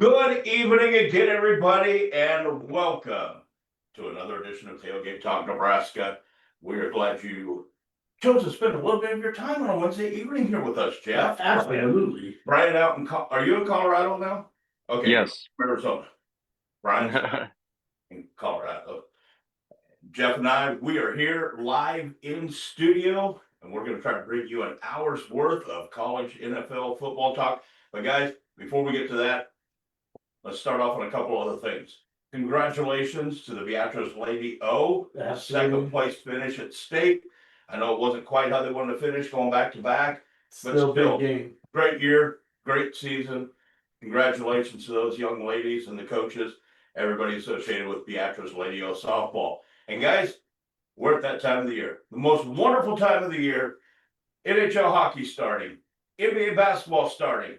Good evening again, everybody, and welcome to another edition of Tailgate Talk Nebraska. We are glad you chose to spend a little bit of your time on a Wednesday evening here with us, Jeff. Absolutely. Brian out in are you in Colorado now? Okay, Yes. Arizona. Brian's in Colorado. Jeff and I, we are here live in studio, and we're going to try to bring you an hour's worth of college NFL football talk. But guys, before we get to that, let's start off on a couple other things. Congratulations to the Beatrice Lady O, second place finish at state. I know it wasn't quite how they wanted to finish, going back to back, but still big game. Great year, great season. Congratulations to those young ladies and the coaches, everybody associated with Beatrice Lady O softball. And guys, we're at that time of the year, the most wonderful time of the year. NHL hockey starting, NBA basketball starting.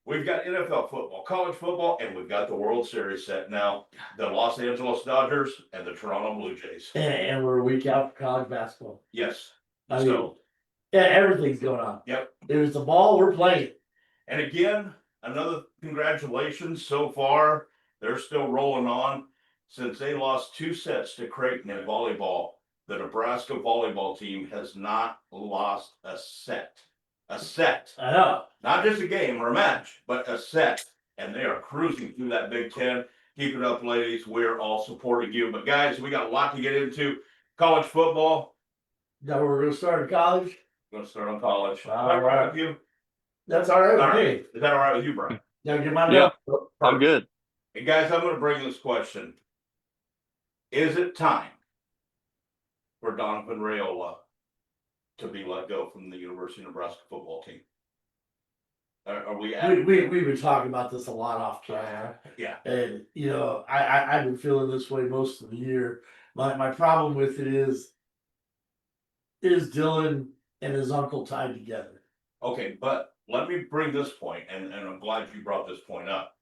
We've got NFL football, college football, and we've got the World Series set now. The Los Angeles Dodgers and the Toronto Blue Jays. And we're a week out for college basketball. Yes. Yeah, everything's going on. Yep. There's the ball, we're playing. And again, another congratulations so far. They're still rolling on. Since they lost 2 sets to Creighton in volleyball, the Nebraska volleyball team has not lost a set. A set. I know. Not just a game or a match, but a set. And they are cruising through that Big Ten. Keep it up, ladies. We're all supporting you. But guys, we got a lot to get into. College football. Now we're going to start in college. We're going to start on college. All right with you? That's all right All with right. me. Is that all right with you, Brian? Now get my Yeah. note. I'm good. Hey guys, I'm going to bring this question. Is it time for Donovan Raiola to be let go from the University of Nebraska football team? Are we at? We've been talking about this a lot off camera. Yeah. And, I've been feeling this way most of the year. My problem with it is Dylan and his uncle tied together? Okay, but let me bring this point, and I'm glad you brought this point up.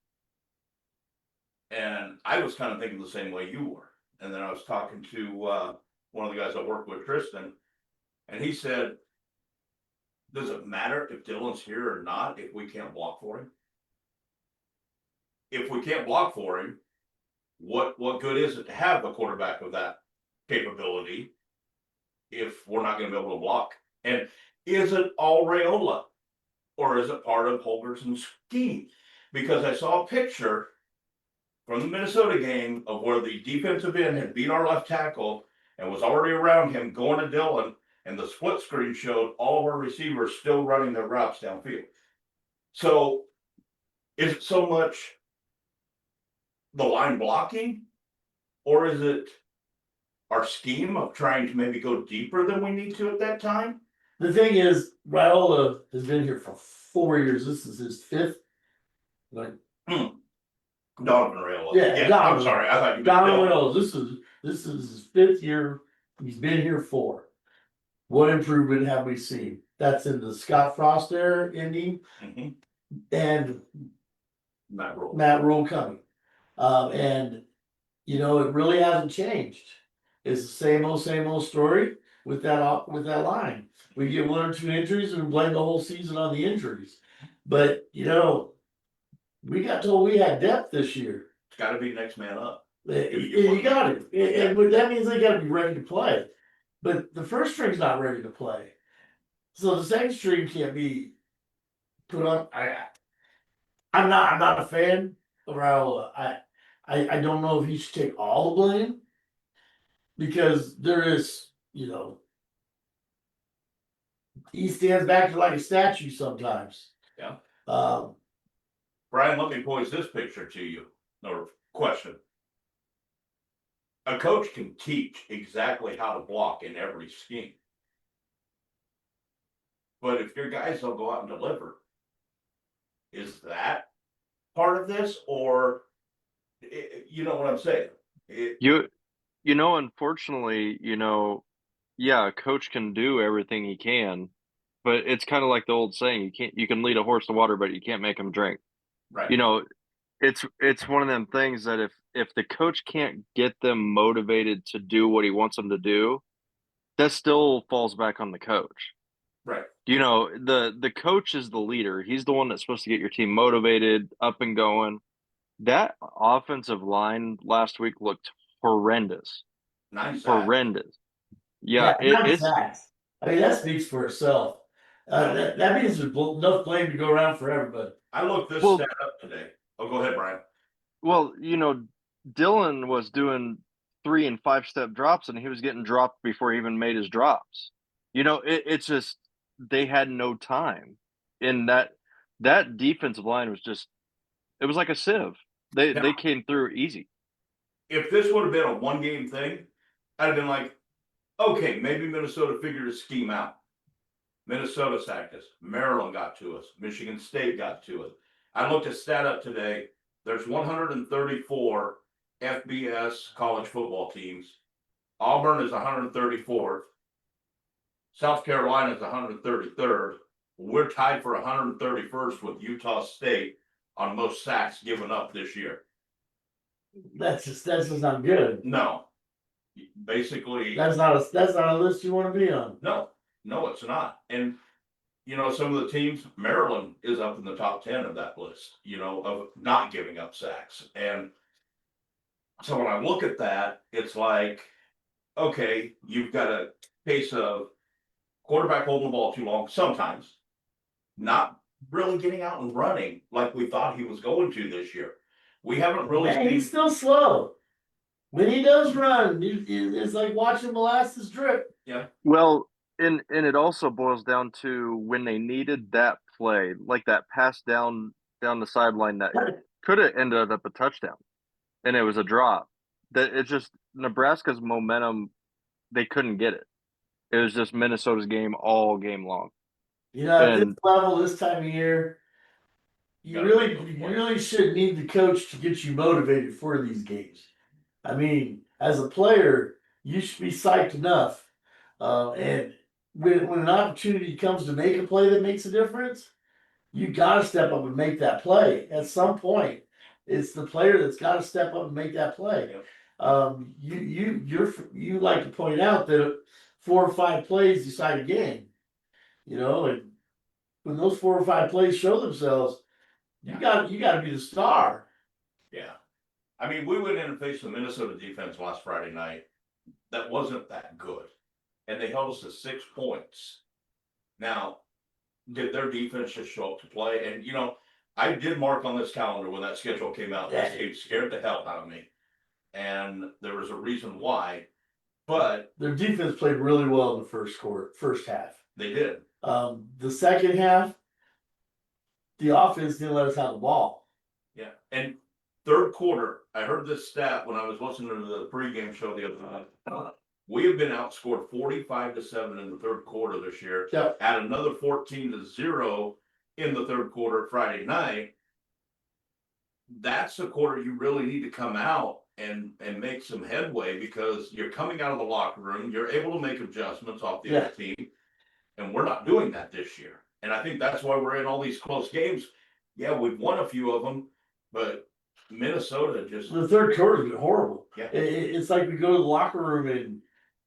And I was kind of thinking the same way you were. And then I was talking to one of the guys I work with, Tristan, and he said, does it matter if Dylan's here or not if we can't block for him? If we can't block for him, what good is it to have a quarterback of that capability if we're not going to be able to block? And is it all Raiola, or is it part of Holgerson's scheme? Because I saw a picture from the Minnesota game of where the defensive end had beat our left tackle and was already around him going to Dylan, and the split screen showed all of our receivers still running their routes downfield. So is it so much the line blocking, or is it our scheme of trying to maybe go deeper than we need to at that time? The thing is, Raiola has been here for 4 years. This is his 5th. Donovan Raiola. Yeah, I'm sorry. I thought you Donovan Raiola. This is his 5th year. He's been here 4. What improvement have we seen? That's in the Scott Frost era ending, and Matt Rule coming. And it really hasn't changed. It's the same old story with that line. We get 1 or 2 injuries and we blame the whole season on the injuries. But we got told we had depth this year. It's got to be next man up. You got it. And that means they got to be ready to play. But the first string's not ready to play. So the second string can't be put on. I'm not a fan of Raiola. I don't know if he should take all the blame, because there is, he stands back like a statue sometimes. Yeah. Brian, let me pose this picture to you, or question. A coach can teach exactly how to block in every scheme. But if your guys don't go out and deliver, is that part of this? Or, you know what I'm saying? Unfortunately, yeah, a coach can do everything he can, but it's kind of like the old saying, you can lead a horse to water, but you can't make him drink. Right. It's one of them things that if the coach can't get them motivated to do what he wants them to do, that still falls back on the coach. Right. The coach is the leader. He's the one that's supposed to get your team motivated, up and going. That offensive line last week looked horrendous. 9 sacks. Horrendous. Yeah, Yeah, 9 it's sacks. I mean, that speaks for itself. That means there's enough blame to go around for everybody. I looked this Well- stat up today. Oh, go ahead, Brian. well, Dylan was doing 3 and 5 step drops, and he was getting dropped before he even made his drops. It's just they had no time, and that defensive line was just it was like a sieve. They Yeah. came through easy. If this would have been a 1-game thing, I'd have been like, okay, maybe Minnesota figured a scheme out. Minnesota sacked us. Maryland got to us. Michigan State got to us. I looked at stat up today. There's 134 FBS college football teams. Auburn is 134th. South Carolina is 133rd. We're tied for 131st with Utah State on most sacks given up this year. That's just not good. No. Basically, That's not a list you want to be on. no, it's not. And some of the teams, Maryland is up in the top 10 of that list, of not giving up sacks. And so when I look at that, it's like, okay, you've got a case of quarterback holding the ball too long sometimes, not really getting out and running like we thought he was going to this year. We haven't really Yeah, seen. he's still slow. When he does run, it's like watching molasses drip. Well, and it also boils down to when they needed that play, like that pass down the sideline that could have ended up a touchdown, and it was a drop. That it's just Nebraska's momentum, they couldn't get it. It was just Minnesota's game all game long. At this And level, this time of year, you Gotta really make those you plays. really should need the coach to get you motivated for these games. I mean, as a player, you should be psyched enough. And when an opportunity comes to make a play that makes a difference, you got to step up and make that play. At some point, it's the player that's got to step up and make that play. Yep. You like to point out that 4 or 5 plays decide a game. And when those 4 or 5 plays show themselves, you got to be the star. Yeah. I mean, we went in and faced the Minnesota defense last Friday night. That wasn't that good. And they held us to 6 points. Now, did their defense just show up to play? And, I did mark on this calendar when that schedule came out. This game scared the hell out of me. And there was a reason why. But Their defense played really well in the first half. they did. The second half, the offense didn't let us have the ball. Yeah. And third quarter, I heard this stat when I was listening to the pregame show the other night. We have been outscored 45-7 in the third quarter this year. Yep. At another 14-0 in the third quarter Friday night. That's the quarter you really need to come out and make some headway, because you're coming out of the locker room, you're able to make adjustments off the other team, and we're not doing that this year. And I think that's why we're in all these close games. Yeah, we've won a few of them, but Minnesota just. The third quarter's been horrible. Yeah. It's like we go to the locker room and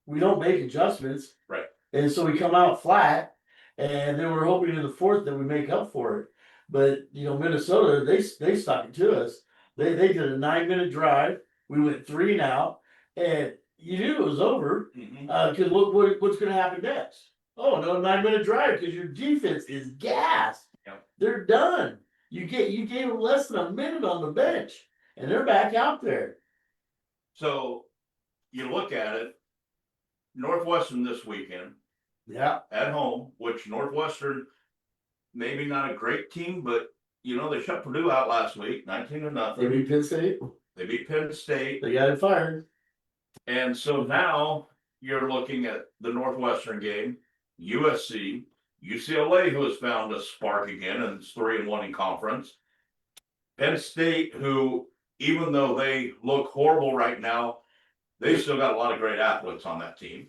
we don't make adjustments. Right. And so we come out flat, and then we're hoping in the fourth that we make up for it. But Minnesota, they stuck it to us. They did a 9-minute drive. We went 3 and out, and you knew it was over. Because look what's going to happen next. Oh, no 9-minute drive because your defense is gassed. Yeah. They're done. You gave them less than a minute on the bench, and they're back out there. So you look at it, Northwestern this weekend. Yeah. At home, which Northwestern, maybe not a great team, but they shut Purdue out last week, 19-0. They beat Penn State. They beat Penn State. They got it fired. And so now you're looking at the Northwestern game, USC, UCLA, who has found a spark again and is 3-1 in conference. Penn State, who, even though they look horrible right now, they still got a lot of great athletes on that team.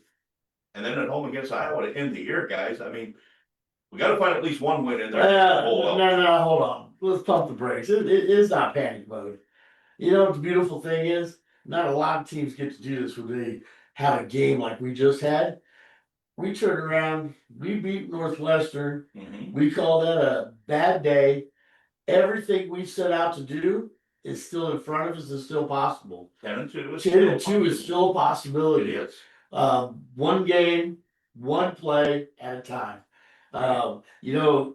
And then at home against Iowa to end the year, guys. I mean, we got to find at least one win in there. No, hold on. Let's pump the brakes. It is not panic mode. You know what the beautiful thing is? Not a lot of teams get to do this when they have a game like we just had. We turned around, we beat Northwestern. Mm-hmm. We call that a bad day. Everything we set out to do, is still in front of us, is still possible. 10-2 is 10-2 still is still a it possibility. is. One game, one play at a time. You know,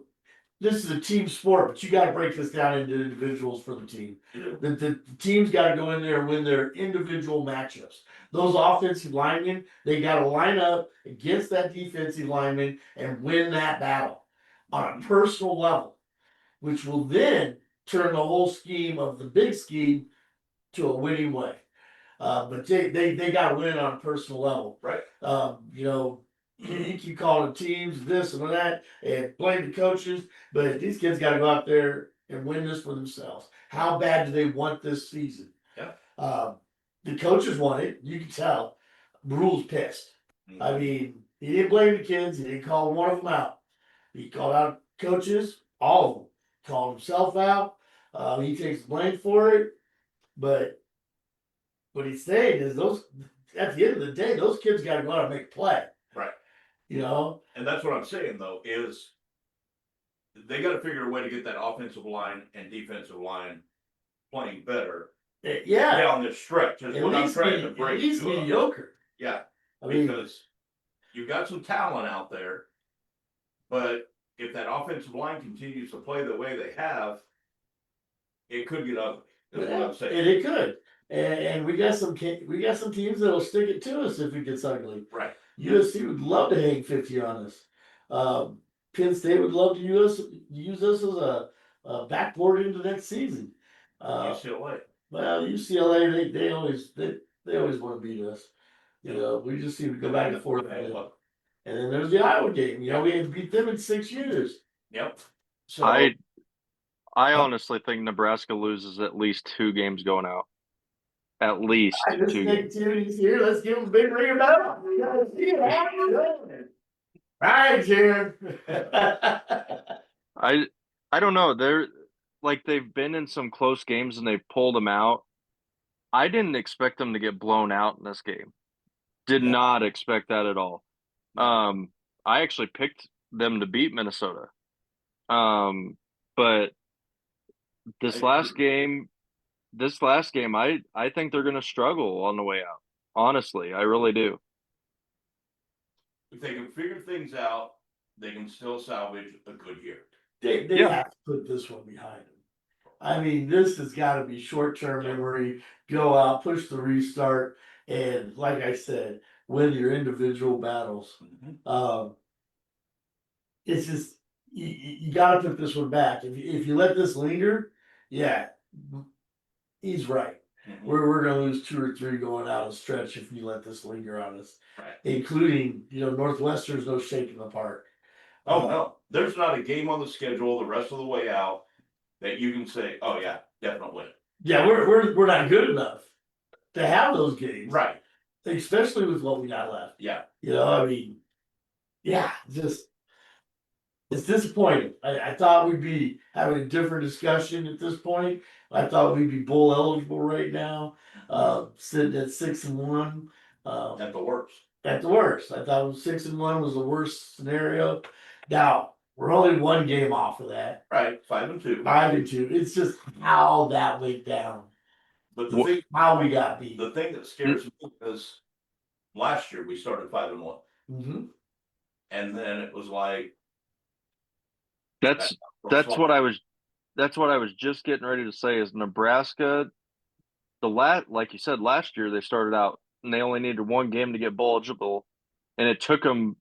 this is a team sport, but you got to break this down into individuals for the team. The team's got to go in there and win their individual matchups. Those offensive linemen, they got to line up against that defensive lineman and win that battle on a personal level, which will then turn the whole scheme of the big scheme to a winning way. But they got to win on a personal level. Right. You know, you keep calling teams this and that and blame the coaches, but these kids got to go out there and win this for themselves. How bad do they want this season? Yeah. The coaches want it. You can tell. Rule's pissed. Mhm. I mean, he didn't blame the kids. He didn't call one of them out. He called out coaches, all of them. Called himself out. He takes blame for it. But what he's saying is those at the end of the day, those kids got to go out and make a play. Right. You know, And that's what I'm saying though, is they got to figure a way to get that offensive line and defensive line playing better yeah. down this stretch. Is At what I'm least, trying to at break least to us. mediocre. Yeah, I mean, because you've got some talent out there, but if that offensive line continues to play the way they have, it could get ugly. Is what I'm saying. and it could. And we got some teams that'll stick it to us if it gets ugly. Right. USC would love to hang 50 on us. Penn State would love to use us as a backboard into next season. UCLA. Well, UCLA they always want to beat us. You know, we just seem to go back and forth. And then there's the Iowa game. You know, we had beat them in 6 years. Yep. So I honestly think Nebraska loses at least 2 games going out. At least I just 2 think games. Timmy's here. Let's give him a big ring of bell. We gotta see it. Right, Jim. I don't know. They've been in some close games and they've pulled them out. I didn't expect them to get blown out in this game. Did No. not expect that at all. I actually picked them to beat Minnesota. But this last game, I think they're going to struggle on the way out. Honestly, I really do. If they can figure things out, they can still salvage a good year. They Yeah. have to put this one behind them. I mean, this has got to be short-term memory. Go out, push the restart, and like I said, win your individual battles. It's just you got to put this one back. If you let this linger, yeah, he's right. Mhm. We're gonna lose 2 or 3 going out of stretch if you let this linger on us, Right. including Northwestern's no shake in the park. Oh no, there's not a game on the schedule the rest of the way out that you can say, "Oh yeah, definite win." Yeah, we're not good enough to have those games, Right. especially with what we got left. Yeah. I mean, yeah, just it's disappointing. I thought we'd be having a different discussion at this point. I thought we'd be bowl eligible right now, sitting at 6-1. At the worst. At the worst, I thought 6-1 was the worst scenario. Now we're only 1 game off of that. Right. 5-2. 5-2. It's just how that went down. But the thing, How we got beat. the thing that scares me is last year we started 5-1, Mm-hmm. and then it was like That's what I was just getting ready to say is Nebraska, like you said, last year they started out and they only needed 1 game to get bowl eligible, and it took them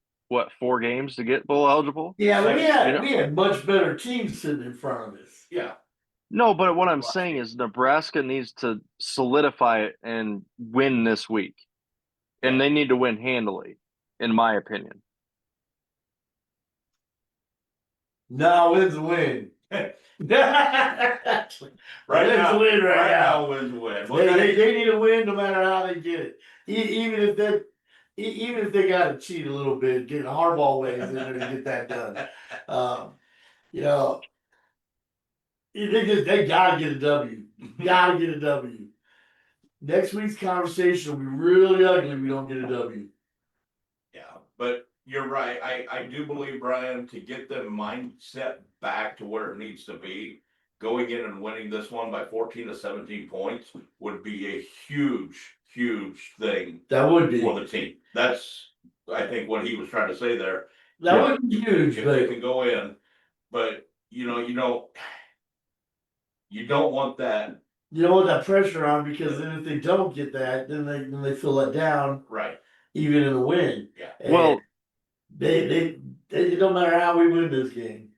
4 games to get bowl eligible. Yeah, So, we had much better teams sitting in front of us. Yeah. No, but what I'm saying is Nebraska needs to solidify it and win this week, and they need to win handily, in my opinion. No, win's a win. Right Win's now, a win right now. wins a win. They need a win no matter how they get it. Even if they got to cheat a little bit, getting hardball ways in there to get that done. They gotta get a W. Gotta get a W. Next week's conversation will be really ugly if we don't get a W. Yeah, but you're right. I do believe, Brian, to get the mindset back to where it needs to be, going in and winning this one by 14 to 17 points would be a huge thing That would be. for the team. That's, I think, what he was trying to say there. That would be huge, If but they can go in, but you don't want that. you don't want that pressure on, because then if they don't get that, then they feel let down, Right. even in the win. Yeah. And Well, they it don't matter how we win this game.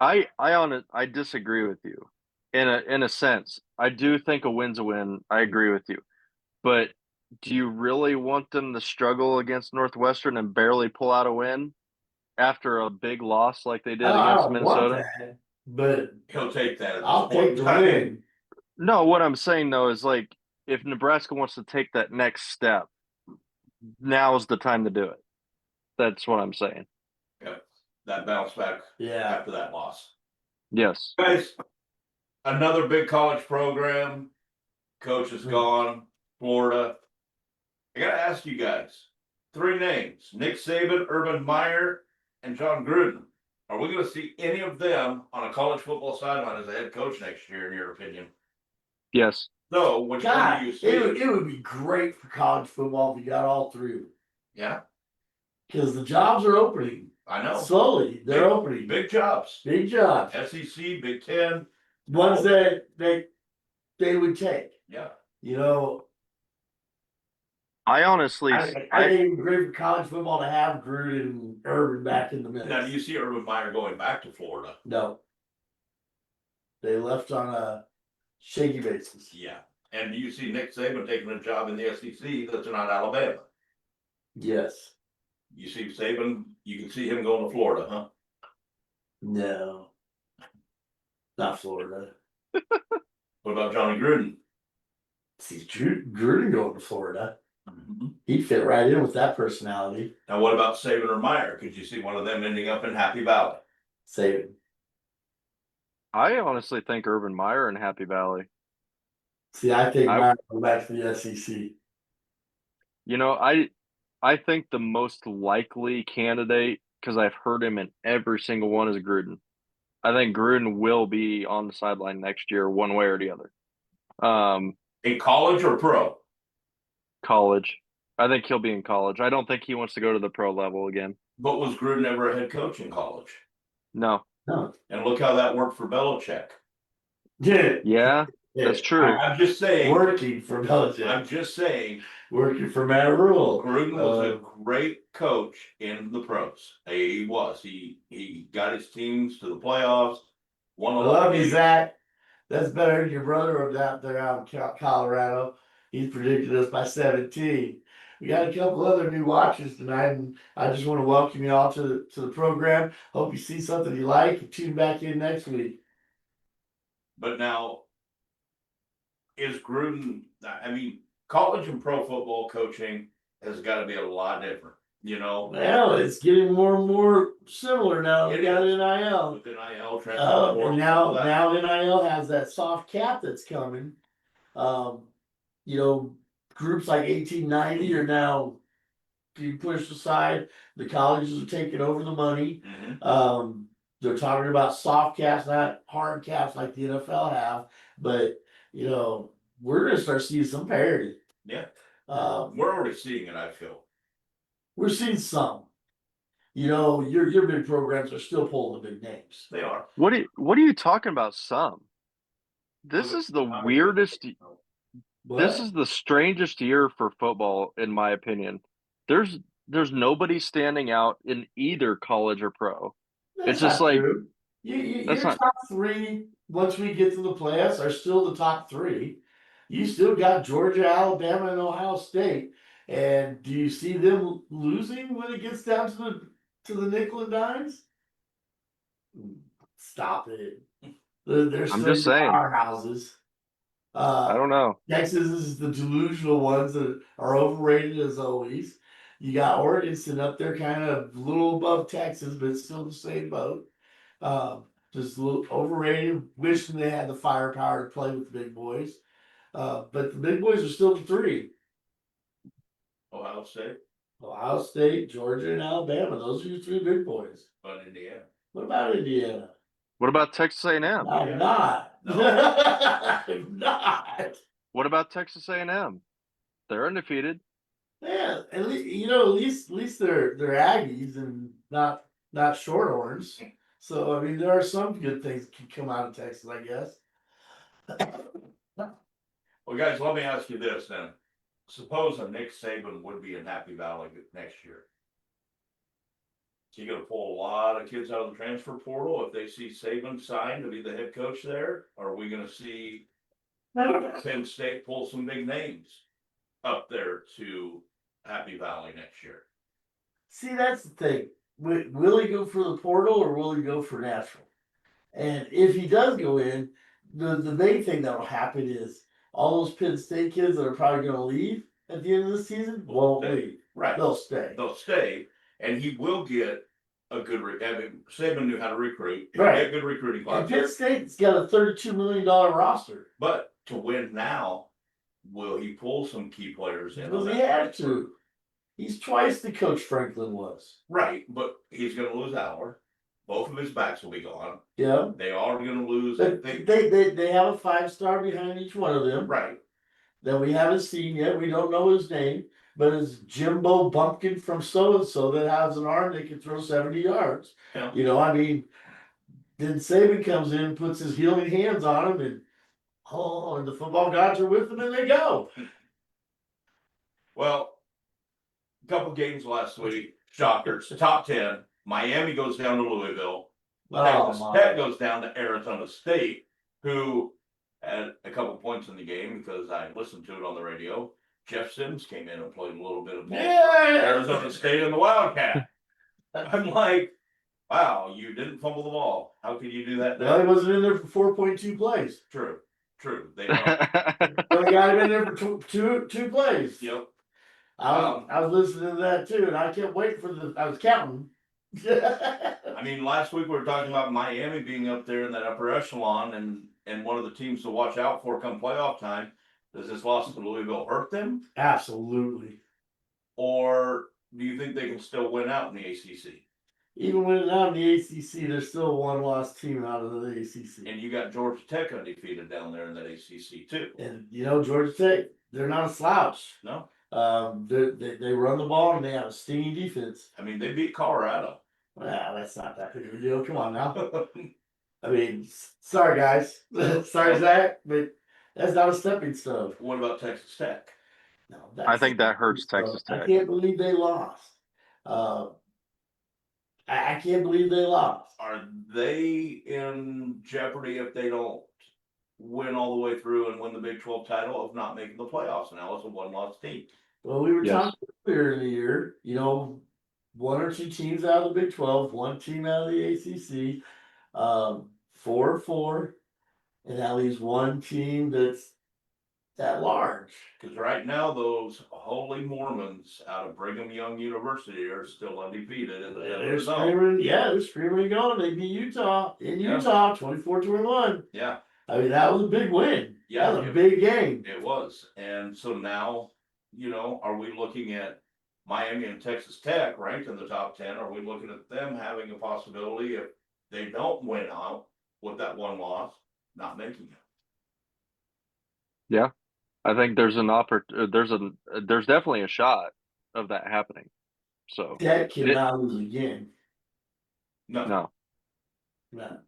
I disagree with you in a sense. I do think a win's a win. I agree with you. But do you really want them to struggle against Northwestern and barely pull out a win after a big loss like they did I against don't want Minnesota? that, but He'll take that. At this I'll point take the in time. win. No, what I'm saying though is like if Nebraska wants to take that next step, now's the time to do it. That's what I'm saying. Yep. That bounce back Yeah. after that loss. Yes. Guys, another big college program. Coach is gone. Florida. I gotta ask you guys 3 names: Nick Saban, Urban Meyer, and John Gruden. Are we going to see any of them on a college football sideline as a head coach next year, in your opinion? Yes. So, which one God, do you it see? would be great for college football if you got all 3. Yeah, Because the jobs are opening. I know. Slowly, they're Big- opening. Big jobs. Big jobs. SEC, Big Ten. Ones that they would take. Yeah. You know, I honestly I think it would be great for college football to have Gruden and Urban back in the mix. Now, do you see Urban Meyer going back to Florida? No. They left on a shaky basis. Yeah. And do you see Nick Saban taking a job in the SEC that's not Alabama? Yes. You see Saban, you can see him going to Florida, huh? No. Not Florida. What about Johnny Gruden? See, Gruden going to Florida. Mm-hmm. He'd fit right in with that personality. Now, what about Saban or Meyer? Could you see one of them ending up in Happy Valley? Saban. I honestly think Urban Meyer in Happy Valley. See, I think Meyer go back to the SEC. You know, I think the most likely candidate, because I've heard him in every single one, is Gruden. I think Gruden will be on the sideline next year, one way or the other. In college or pro? College. I think he'll be in college. I don't think he wants to go to the pro level again. But was Gruden ever a head coach in college? No. No. And look how that worked for Belichick. Yeah, that's true. I'm just saying. Working for Belichick. I'm just saying. Working for Matt Rule. Gruden was a great coach in the pros. He was. He got his teams to the playoffs. Won a I lot love of you, games. Zach. That's better than your brother out there out in Colorado. He's predicted us by 17. We got a couple other new watchers tonight, and I just want to welcome you all to the program. Hope you see something you like and tune back in next week. But now, is Gruden, I mean, college and pro football coaching has got to be a lot different, you know? Well, it's getting more and more similar now. We got NIL. With NIL, And now NIL has that soft cap that's coming. You know, groups like 1890 are now being pushed aside. The colleges are taking over the money. Mm-hmm. They're talking about soft caps, not hard caps like the NFL have. But you know, we're gonna start seeing some parity. Yeah. We're already seeing it, I feel. We're seeing some. You know, your big programs are still pulling the big names. They are. What are you talking about? Some. This is the weirdest. This is the strangest year for football, in my opinion. There's nobody standing out in either college or pro. It's just like true. Your top 3, once we get to the playoffs, are still the top 3. You still got Georgia, Alabama, and Ohio State. And do you see them losing when it gets down to the nickel and dimes? Stop it. They're I'm still just saying. powerhouses. I don't know. Texas is the delusional ones that are overrated as always. You got Oregon sitting up there kind of a little above Texas, but it's still the same boat. Just a little overrated, wishing they had the firepower to play with the big boys. But the big boys are still the 3. Ohio State, Georgia, and Alabama. Those are your 3 big boys. But Indiana. What about Indiana? What about Texas A&M? I'm not. No. I'm not. What about Texas A&M? They're undefeated. Yeah, at least they're Aggies and not Shorthorns. So I mean, there are some good things can come out of Texas, I guess. Well, guys, let me ask you this then. Suppose a Nick Saban would be in Happy Valley next year. Is he gonna pull a lot of kids out of the transfer portal if they see Saban signed to be the head coach there? Or are we gonna see Penn State pull some big names up there to Happy Valley next year? See, that's the thing. Will he go for the portal or will he go for natural? And if he does go in, the main thing that'll happen is all those Penn State kids that are probably going to leave at the end of the season won't leave. Right. They'll stay. They'll stay, and he will get a good. I mean, Saban knew how to recruit. He'll Right. get good recruiting And class. Penn State's got a $32 million roster. But to win now, will he pull some key players in? Because on he that had transfer? to. He's twice the coach Franklin was. Right, but he's going to lose Aller. Both of his backs will be gone. Yeah. They are going to lose. But they have a 5-star behind each one of them. Right. That we haven't seen yet. We don't know his name, but it's Jimbo Bumpkin from so and so that has an arm that can throw 70 yards. Yeah. I mean, then Saban comes in, puts his healing hands on him, and and the football gods are with them, and they go. Well, a couple games last week, shockers. Top 10. Miami goes down to Louisville. Texas Tech goes down to Arizona State, who had a couple points in the game because I listened to it on the radio. Jeff Sims came in and played a little bit of ball. Yeah. Arizona State and the Wildcat. I'm like, wow, you didn't fumble the ball. How could you do that Well, he now? wasn't in there for 4.2 plays. True. They Only got him in there for two plays. Yep. I was listening to that too, and I kept waiting for I was counting. I mean, last week we were talking about Miami being up there in that upper echelon and one of the teams to watch out for come playoff time. Does this loss to Louisville hurt them? Absolutely. Or do you think they can still win out in the ACC? Even when out in the ACC, there's still a one-loss team out of the ACC. And you got Georgia Tech undefeated down there in that ACC too. And Georgia Tech, they're not a slouch. No. They run the ball and they have a stingy defense. I mean, they beat Colorado. Well, that's not that big of a deal. Come on now. I mean, sorry guys, sorry Zach, but that's not a stepping stone. What about Texas Tech? No, I think that hurts Texas I Tech. can't believe they lost. I can't believe they lost. Are they in jeopardy if they don't win all the way through and win the Big 12 title of not making the playoffs? Now it's a one-loss team. Well, we were Yes. talking earlier in the year, one or two teams out of the Big 12, one team out of the ACC, 4-4, and that leaves one team that's at large. Because right now, those holy Mormons out of Brigham Young University are still undefeated in the They're zone. screaming, they're screaming and going. They beat Utah in Yeah. Utah, 24-21. Yeah, I mean, that was a big win. Yeah, That was a big game. it was. And so now, are we looking at Miami and Texas Tech ranked in the top 10? Are we looking at them having a possibility if they don't win out with that one loss, not making it? Yeah, I think there's there's definitely a shot of that happening. So Tech cannot lose again. no, No.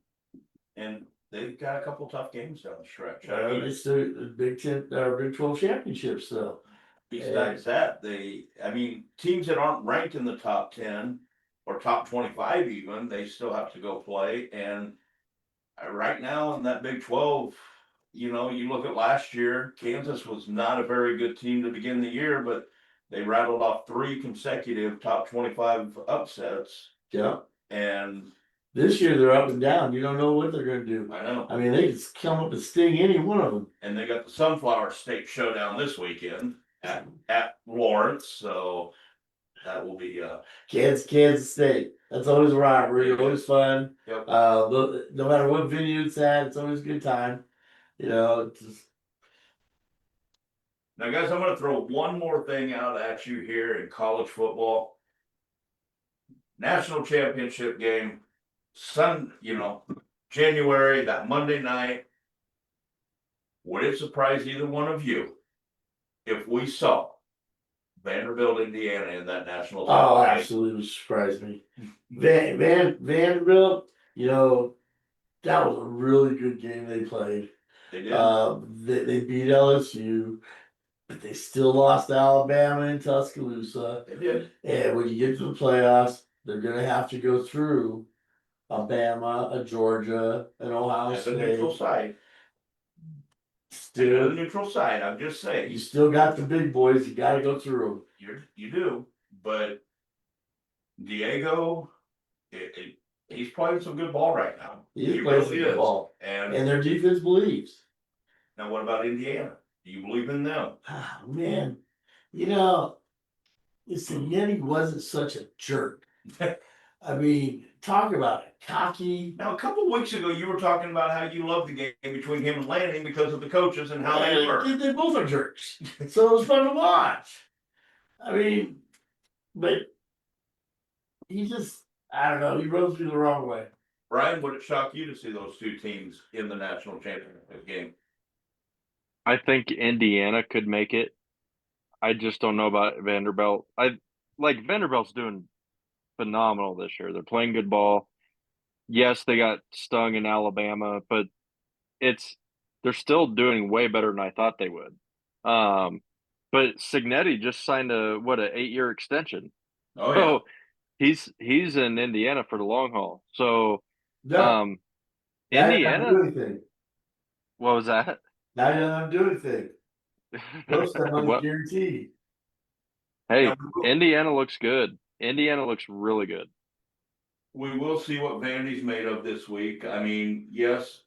And they've got a couple tough games down the stretch. It's the Big 10 or Big 12 championship, so. Besides that, teams that aren't ranked in the top 10 or top 25 even, they still have to go play. And right now in that Big 12, you look at last year, Kansas was not a very good team to begin the year, but they rattled off 3 consecutive top 25 upsets. Yeah. And this year they're up and down. You don't know what they're going to do. I know. I mean, they can come up and sting any one of them. And they got the Sunflower State Showdown this weekend at Lawrence, so that will be Kansas State. That's always a rivalry. Always fun. Yep. No matter what venue it's at, it's always a good time. It's just... Now, guys, I'm going to throw one more thing out at you here in college football. National championship game, January, that Monday night, would it surprise either one of you if we saw Vanderbilt, Indiana in that national? Oh, title game? absolutely surprised me. Vanderbilt, that was a really good game they played. They did. They beat LSU, but they still lost to Alabama in Tuscaloosa. They did. And when you get to the playoffs, they're gonna have to go through a Bama, a Georgia, an Ohio As a neutral State. side. Still, The neutral side, I'm just you saying, still got the big boys. You got to go through you do, but Diego, he's playing some good ball right now. them. He plays really the is. ball, And and their defense believes. now, what about Indiana? Do you believe in them? Ah, man, listen, Yeti wasn't such a jerk. I mean, talk about it, cocky. Now, a couple weeks ago, you were talking about how you loved the game between him and Lanning because of the coaches and how they were. They both are jerks, so it was fun to watch. I mean, but he just—I don't know. He rubs me the wrong way. Brian, would it shock you to see those two teams in the national championship game? I think Indiana could make it. I just don't know about Vanderbilt. Vanderbilt's doing phenomenal this year. They're playing good ball. Yes, they got stung in Alabama, but they're still doing way better than I thought they would. But Signetti just signed an 8-year extension. Oh, yeah. So he's in Indiana for the long haul. So No, now you don't have to Indiana, do anything. what was that? Now you don't have to do anything. Most of that money's What? guaranteed. Hey, Now, Indiana looks good. Indiana looks really good. we will see what Vandy's made of this week. I mean, yes,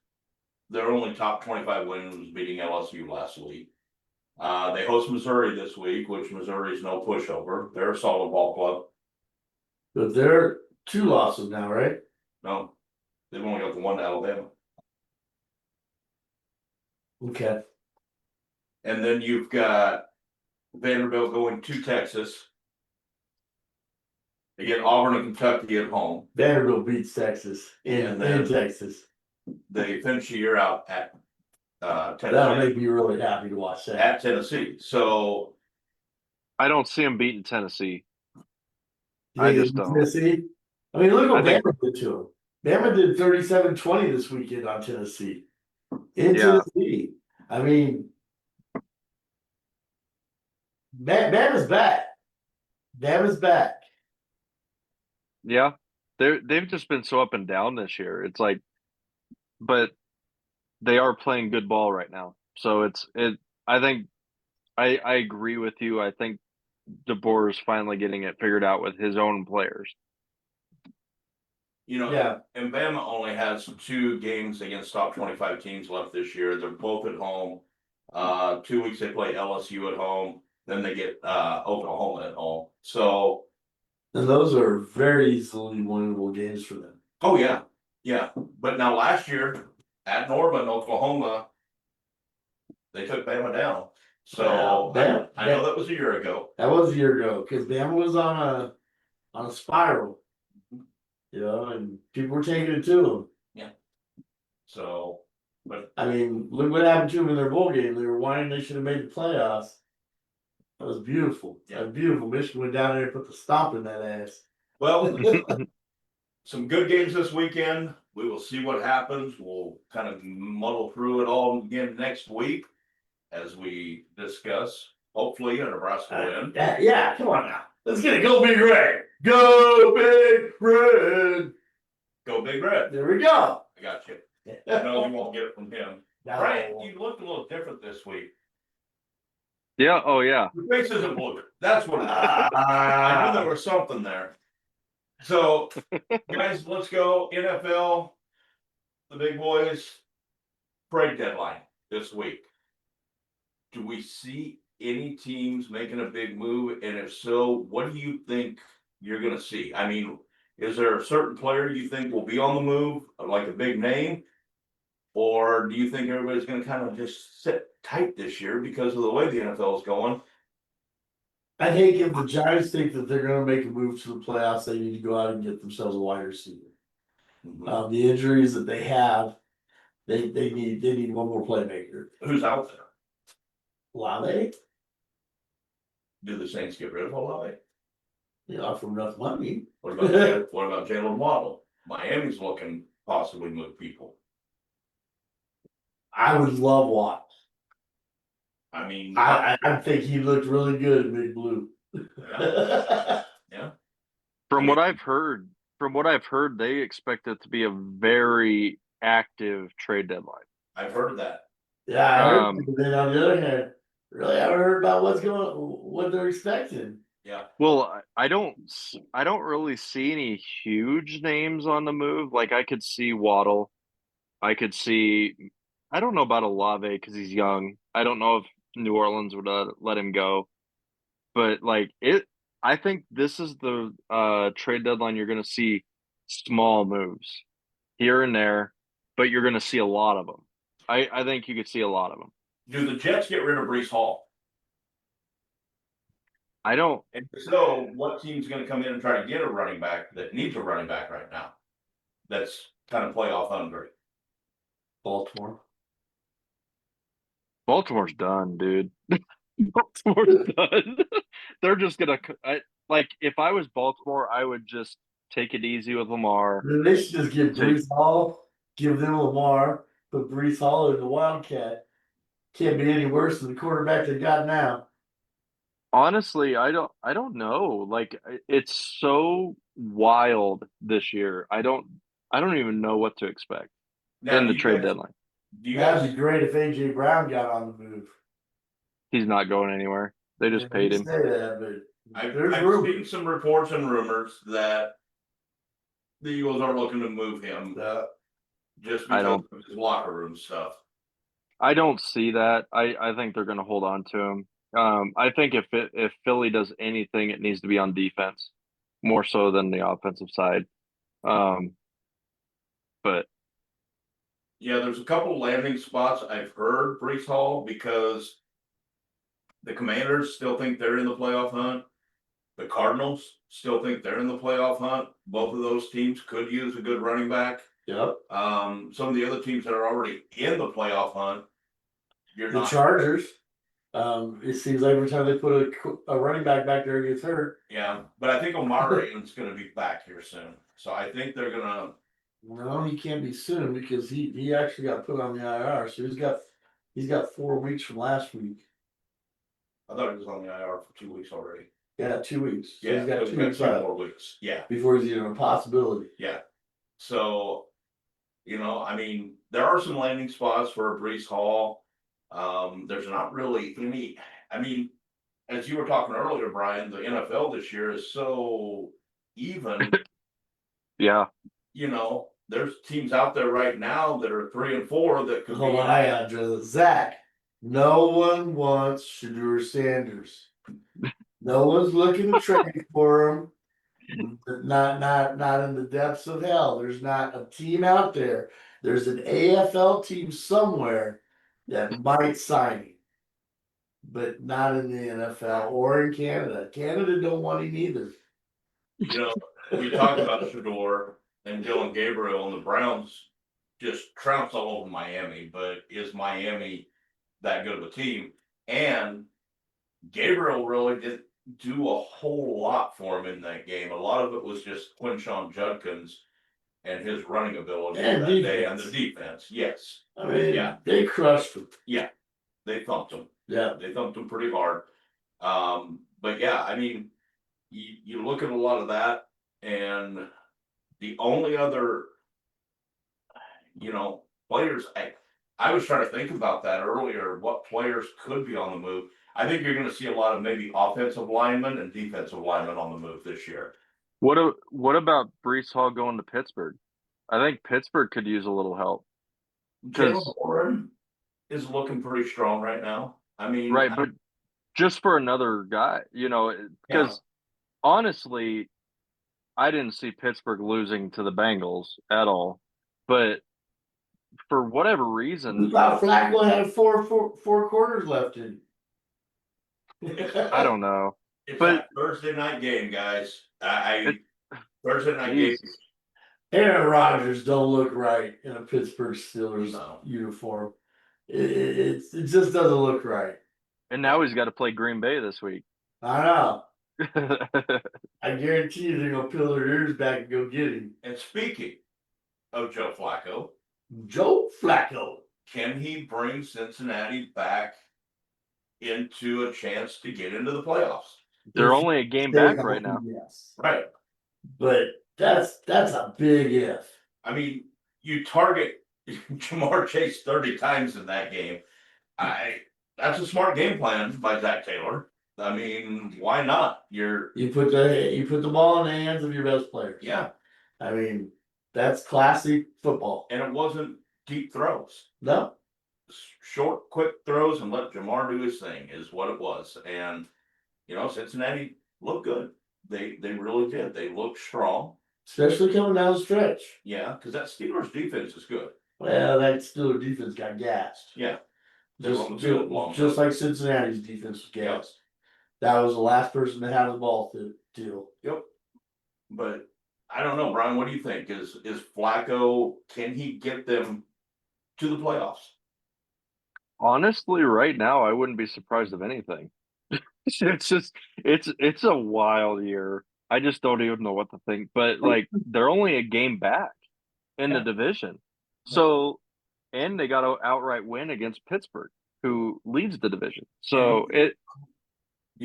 their only top 25 win was beating LSU last week. They host Missouri this week, which Missouri's no pushover. They're a solid ball club. But they're 2 losses now, right? No, they've only got the one to Alabama. Okay. And then you've got Vanderbilt going to Texas. They get Auburn and Kentucky at home. Vanderbilt beats Texas And in then- Texas. They finish the year out at That'll Tennessee. make me really happy to watch that. At Tennessee. So I don't see them beating Tennessee. You I think just it's don't. Tennessee. I mean, look what I think- Bama did to him. Bama did 37-20 this weekend on Tennessee. In Yeah. Tennessee. I mean, Bama's back. Bama's back. Yeah. They've just been so up and down this year. It's like, but they are playing good ball right now. So I think I agree with you. I think DeBoer is finally getting it figured out with his own players. Yeah. And Bama only has 2 games against top 25 teams left this year. They're both at home. 2 weeks they play LSU at home. Then they get Oklahoma at home. So, And those are very easily winnable games for them. oh yeah, yeah. But now last year at Norman, Oklahoma, they took Bama down. So Wow, I know that was a year ago. That was a year ago because Bama was on a spiral. And people were taking it to them. So, but I mean, look what happened to them in their bowl game. They were whining they should have made the playoffs. That was beautiful. Yeah. That was beautiful. Michigan went down there and put the stomp in that ass. well, some good games this weekend. We will see what happens. We'll kind of muddle through it all again next week as we discuss, hopefully, a Nebraska win. Yeah, come on now. Let's get it. Go Big Red. Go Big Red. Go Big Red. There we go. I got you. No, you won't get it from him. No. Brian, you looked a little different this week. Yeah. Oh yeah. Your face isn't blue. That's what it is. I knew there was something there. So, guys, let's go. NFL, the big boys, trade deadline this week. Do we see any teams making a big move? And if so, what do you think you're going to see? I mean, is there a certain player you think will be on the move, like a big name? Or do you think everybody's going to kind of just sit tight this year because of the way the NFL is going? I think if the Giants think that they're going to make a move to the playoffs, they need to go out and get themselves a wide receiver. Mhm. The injuries that they have, they need one more playmaker. Who's out there? Olave, Do the Saints get rid of Olave? you offer enough money. What about what about Jalen Waddle? Miami's looking possibly move people. I would love Watt. I mean, I think he looked really good in Big Blue. yeah, yeah. From I what mean- I've heard, they expect it to be a very active trade deadline. I've heard of that. Yeah, I heard. Um, But then on the other hand, really haven't heard about what they're expecting. Yeah. Well, I don't really see any huge names on the move. Like I could see Waddle. I could see. I don't know about Olave because he's young. I don't know if New Orleans would let him go. But like it, I think this is the trade deadline. You're going to see small moves here and there, but you're going to see a lot of them. I think you could see a lot of them. Do the Jets get rid of Brees Hall? I don't. And so, what team's going to come in and try to get a running back that needs a running back right now? That's kind of playoff hungry. Baltimore. Baltimore's done, dude. Baltimore's done. They're just gonna. Like if I was Baltimore, I would just take it easy with Lamar. Then they should just give Brees Hall, give them Lamar, put Brees Hall in the Wildcat. Can't be any worse than the quarterback they got now. Honestly, I don't know. Like it's so wild this year. I don't even know what to expect Now, in the you trade guys, deadline. do you That'd guys? be great if AJ Brown got on the move. He's not going anywhere. They just paid You him. say that, but I've there's seen rumors. some reports and rumors that the Eagles are looking to move him just I because don't of his locker room stuff. I don't see that. I think they're gonna hold on to him. I think if Philly does anything, it needs to be on defense more so than the offensive side. Um, but Yeah, there's a couple landing spots I've heard Brees Hall because the Commanders still think they're in the playoff hunt. The Cardinals still think they're in the playoff hunt. Both of those teams could use a good running back. Yep. Some of the other teams that are already in the playoff hunt, you're The not. Chargers. It seems like every time they put a running back there, he gets hurt. Yeah, but I think Omari's going to be back here soon. So I think they're going to. No, he can't be soon because he actually got put on the IR. So he's got 4 weeks from last week. I thought he was on the IR for 2 weeks already. Yeah, 2 weeks. So Yeah, he's got so 2 we've weeks got 2 left more weeks. Yeah, before he's even a possibility. yeah. So, I mean, there are some landing spots for Brees Hall. There's not really any. I mean, as you were talking earlier, Brian, the NFL this year is so even. yeah, There's teams out there right now that are 3 and 4 that could Hold be. on, I got Zach. No one wants Shadur Sanders. No one's looking to trade for him. Not in the depths of hell. There's not a team out there. There's an AFL team somewhere that might sign him, but not in the NFL or in Canada. Canada don't want him either. We talked about Shador and Dylan Gabriel, and the Browns just trounced all over Miami. But is Miami that good of a team? And Gabriel really didn't do a whole lot for him in that game. A lot of it was just Quinshon Judkins and his running ability And that day and defense. the defense. Yes, I mean, Yeah. they crushed him. they thumped him. Yeah. They thumped him pretty hard. But yeah, I mean, you look at a lot of that, and the only other, players. I was trying to think about that earlier. What players could be on the move? I think you're going to see a lot of maybe offensive linemen and defensive linemen on the move this year. what about Brees Hall going to Pittsburgh? I think Pittsburgh could use a little help. Jalen Warren is looking pretty strong right now. I mean, Right, but just for another guy, because honestly, I didn't see Pittsburgh losing to the Bengals at all. But for whatever We reason, thought Flacco had four quarters left in. I don't know. it's But that Thursday night game, guys. Thursday night geez, game. Aaron Rodgers don't look right in a Pittsburgh Steelers No. uniform. It just doesn't look right. And now he's got to play Green Bay this week. I know. I guarantee you they're gonna peel their ears back and go get him. And speaking of Joe Flacco, Joe Flacco. can he bring Cincinnati back into a chance to get into the playoffs? They're If only a game they back right healthy, now. yes. Right. But that's a big if. I mean, you target Jamar Chase 30 times in that game. That's a smart game plan by Zach Taylor. I mean, why not? You put the ball in the hands of your best players. Yeah, I mean, that's classic football. and it wasn't deep throws. No, Short, quick throws and let Jamar do his thing is what it was. And Cincinnati looked good. They really did. They looked strong. especially coming down the stretch. Yeah, because that Steelers defense is good. Well, that Steelers defense got gassed. Yeah. They Just, run the field long just enough. like Cincinnati's defense was Yep. gassed. That was the last person to have the ball to deal. Yep. But I don't know, Brian. What do you think? Is Flacco? Can he get them to the playoffs? Honestly, right now, I wouldn't be surprised of anything. It's a wild year. I just don't even know what to think. But like, they're only a game back in the division. So, and they got an outright win against Pittsburgh, who leads the division. So Do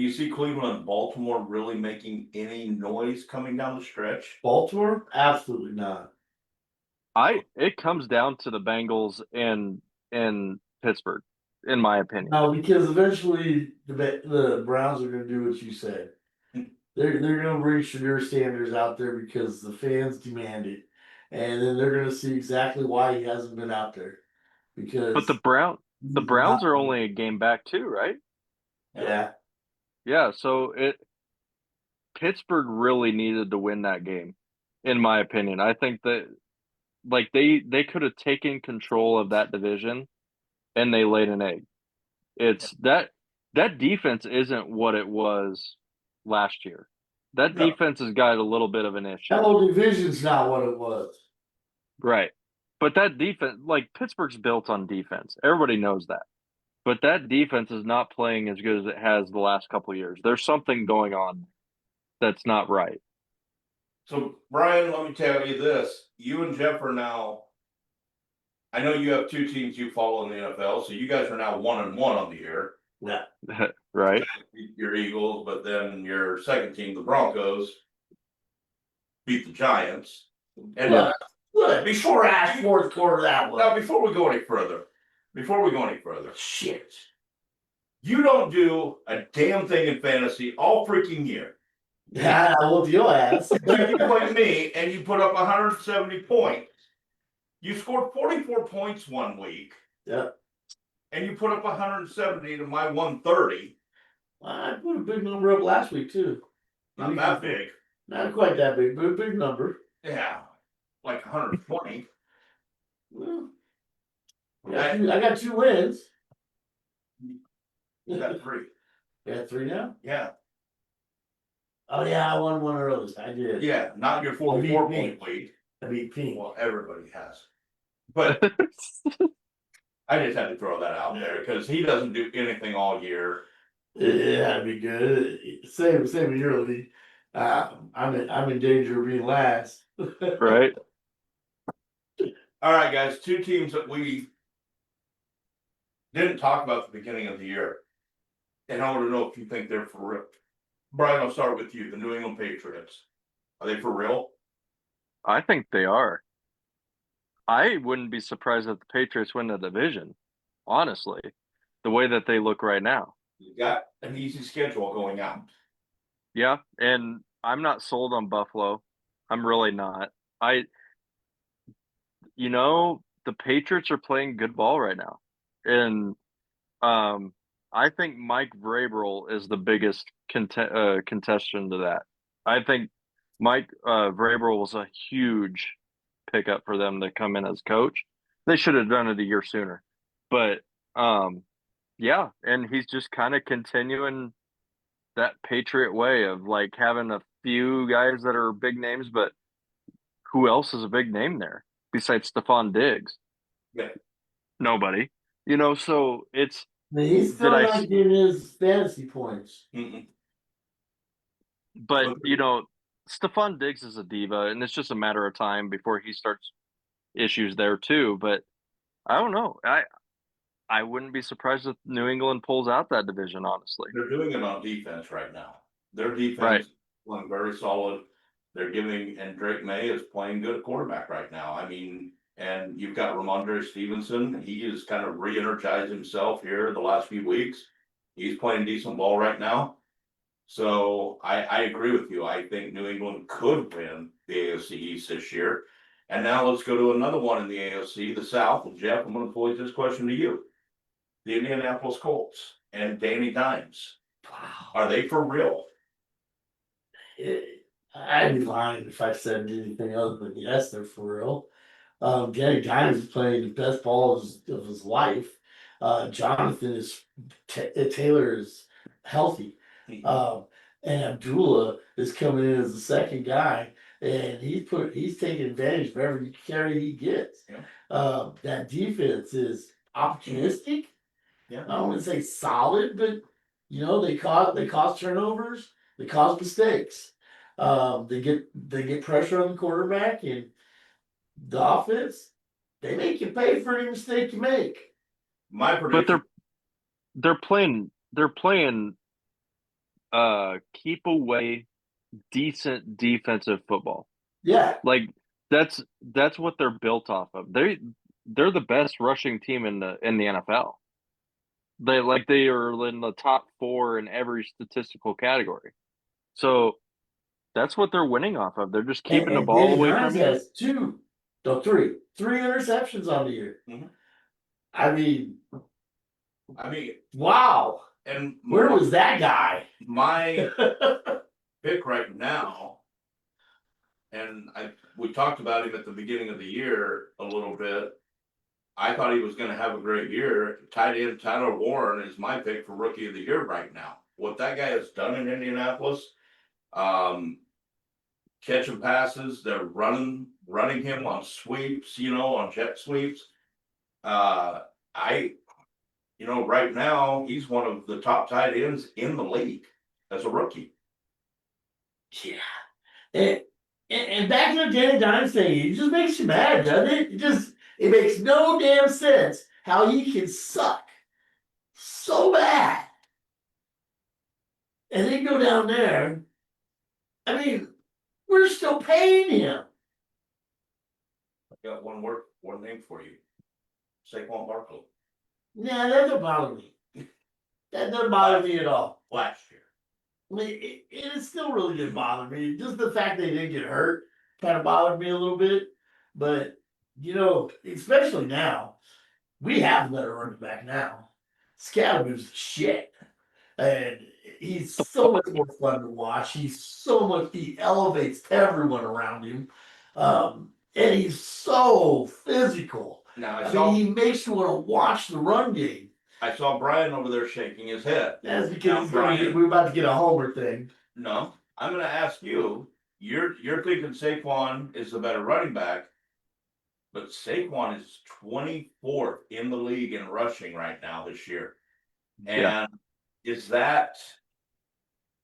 you see Cleveland and Baltimore really making any noise coming down the stretch? Baltimore, absolutely not. it comes down to the Bengals and Pittsburgh, in my opinion. No, because eventually the Browns are going to do what you said. They're going to bring Shadur Sanders out there because the fans demand it, and then they're going to see exactly why he hasn't been out there. Because But the Browns are only a game back too, right? yeah. Yeah, so Pittsburgh really needed to win that game, in my opinion. I think that like they could have taken control of that division and they laid an egg. It's that defense isn't what it was last year. That No. defense has got a little bit of an issue. That whole division's not what it was. Right. But that defense, like Pittsburgh's built on defense. Everybody knows that. But that defense is not playing as good as it has the last couple of years. There's something going on that's not right. So, Brian, let me tell you this. You and Jeff are now, I know you have two teams you follow in the NFL, so you guys are now 1-1 on the year. Yeah. Right? Your Eagles, but then your second team, the Broncos, beat the Giants. And Good. Before ass fourth quarter that one. now, before we go any further, Shit. you don't do a damn thing in fantasy all freaking year. Yeah, I whoop your ass. Then you play me and you put up 170 points. You scored 44 points one week. Yeah. And you put up 170 to my 130. I put a big number up last week too. Not that big. Not quite that big, but a big number. Yeah. Like 120. Well, I got 2 wins. You got 3. You got 3 now? Yeah. Oh yeah, I won one early. I did. Yeah. Not your 44 point lead. I beat Pink. Well, everybody has. But I just had to throw that out there because he doesn't do anything all year. Yeah, that'd be good. Same in your league. I'm in danger of being last. Right? All right, guys. 2 teams that we didn't talk about at the beginning of the year. And I want to know if you think they're for real. Brian, I'll start with you. The New England Patriots. Are they for real? I think they are. I wouldn't be surprised if the Patriots win the division, honestly, the way that they look right now. You got an easy schedule going out. Yeah, and I'm not sold on Buffalo. I'm really not. The Patriots are playing good ball right now. And I think Mike Vrabel is the biggest contestant to that. I think Mike Vrabel was a huge pickup for them to come in as coach. They should have done it a year sooner. But yeah, and he's just kind of continuing that Patriot way of like having a few guys that are big names, but who else is a big name there besides Stephon Diggs? Yeah. Nobody. So it's I mean, he's did still I? not getting his fantasy points. Mm-mm. But But Stephon Diggs is a diva, and it's just a matter of time before he starts issues there too. But I don't know. I wouldn't be surprised if New England pulls out that division, honestly. they're doing it on defense right now. Their Right. defense is playing very solid. And Drake May is playing good at quarterback right now. I mean, and you've got Ramondre Stevenson. He has kind of re-energized himself here the last few weeks. He's playing decent ball right now. So I agree with you. I think New England could win the AFC East this year. And now let's go to another one in the AFC, the South. And Jeff, I'm going to pose this question to you. The Indianapolis Colts and Danny Dimes. Wow. Are they for real? I'd be lying if I said anything other than yes, they're for real. Danny Dimes is playing the best ball of his life. Jonathan Taylor is healthy. And Abdullah is coming in as the second guy, and he's taking advantage of every carry he gets. Yeah. That defense is opportunistic. Yeah. I don't want to say solid, but they cause turnovers, they cause mistakes. They get pressure on the quarterback, and the offense, they make you pay for any mistake you make. My But prediction. they're playing keep away decent defensive football. Yeah. Like that's what they're built off of. They're the best rushing team in the NFL. They are in the top 4 in every statistical category. So that's what they're winning off of. They're just keeping the And ball Danny away Dimes from you. has three interceptions on the year. Mhm. I mean, wow. And Where was that guy? my pick right now, and we talked about him at the beginning of the year a little bit. I thought he was going to have a great year. Tight end Tyler Warren is my pick for rookie of the year right now. What that guy has done in Indianapolis, catching passes, they're running him on sweeps, on jet sweeps. Right now he's one of the top tight ends in the league as a rookie. Yeah. And back in the Danny Dimes thing, it just makes you mad, doesn't it? It makes no damn sense how he can suck so bad. And then go down there. I mean, we're still paying him. I got one name for you. Saquon Barkley. Nah, that doesn't bother me. That doesn't bother me at all. Last year. I mean, it still really didn't bother me. Just the fact they didn't get hurt kind of bothered me a little bit. But, especially now, we have a better running back now. Scalabroo's shit. And he's so much more fun to watch. He elevates everyone around him. And he's so physical. Now he makes you want to watch the run game. I saw Brian over there shaking his head. That's because Brian, we're about to get a homer thing. No, I'm going to ask you. You're thinking Saquon is the better running back, but Saquon is 24th in the league in rushing right now this year. And is that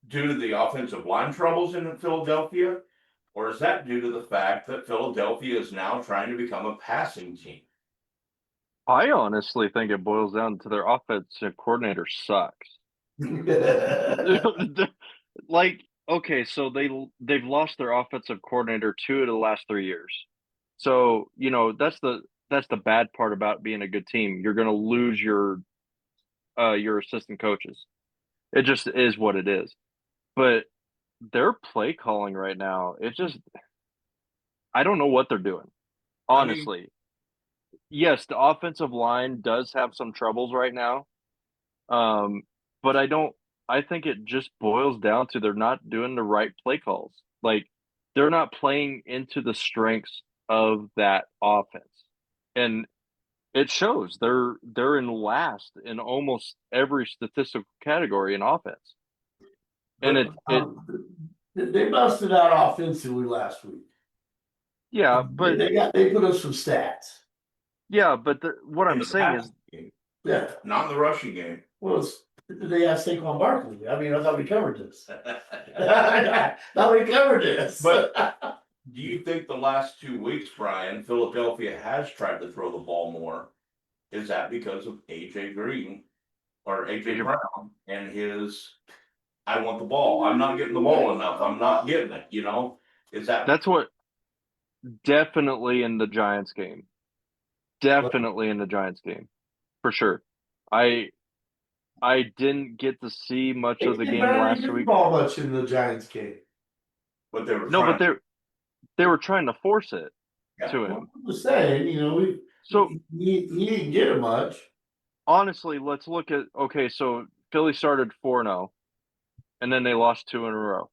due to the offensive line troubles in Philadelphia, or is that due to the fact that Philadelphia is now trying to become a passing team? I honestly think it boils down to their offensive coordinator sucks. Okay, so they've lost their offensive coordinator 2 of the last 3 years. So, that's the bad part about being a good team. You're going to lose your assistant coaches. It just is what it is. But their play calling right now, I don't know what they're doing. Honestly. Yes, the offensive line does have some troubles right now. But I think it just boils down to they're not doing the right play calls. Like they're not playing into the strengths of that offense. And it shows. They're in last in almost every statistical category in offense. And they busted out offensively last week. Yeah, but They put up some stats. what In I'm the saying is passing game, Yeah. not in the rushing game. Well, they have Saquon Barkley. I mean, I thought we covered this. I thought we covered this. But do you think the last 2 weeks, Brian, Philadelphia has tried to throw the ball more? Is that because of AJ Green or AJ Brown and his I want the ball. I'm not getting the ball enough. I'm not getting it, you know? Is that that's what definitely in the Giants game. Definitely in the Giants game. For sure. I didn't get to see much of the They game barely last did week. ball much in the Giants game. what they were No, trying but they were trying to force it to Well, him. I'm just saying, So he didn't get it much. honestly, let's look at so Philly started 4-0 and then they lost 2 in a row.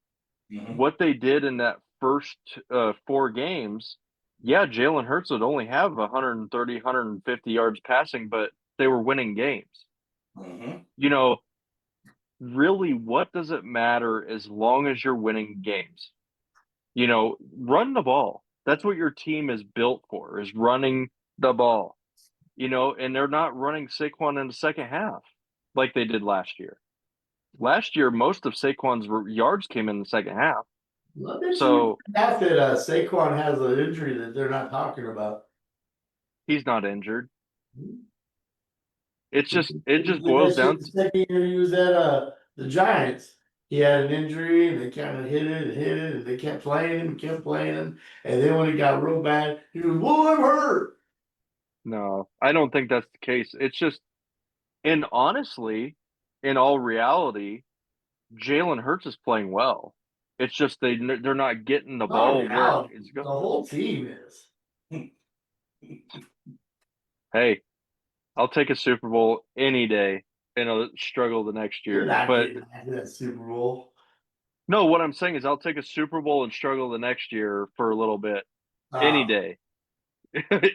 Mhm. What they did in that first 4 games, yeah, Jalen Hurts would only have 130, 150 yards passing, but they were winning games. Mhm. You know, really, what does it matter as long as you're winning games? Run the ball. That's what your team is built for, is running the ball. And they're not running Saquon in the second half like they did last year. Last year, most of Saquon's yards came in the second half. Let me So that Saquon has an injury that they're not talking about. he's not injured. It just boils down The to second year he was at the Giants, he had an injury and they kind of hit it, and they kept playing him, and then when he got real bad, he was, "Well, I'm hurt." no, I don't think that's the case. It's just, and honestly, in all reality, Jalen Hurts is playing well. It's just they're not getting the Not ball where it reality. needs to The go. whole team is. Hey, I'll take a Super Bowl any day and a struggle the next You're year. not But getting back to that Super Bowl. no, what I'm saying is I'll take a Super Bowl and struggle the next year for a little bit any Uh, day.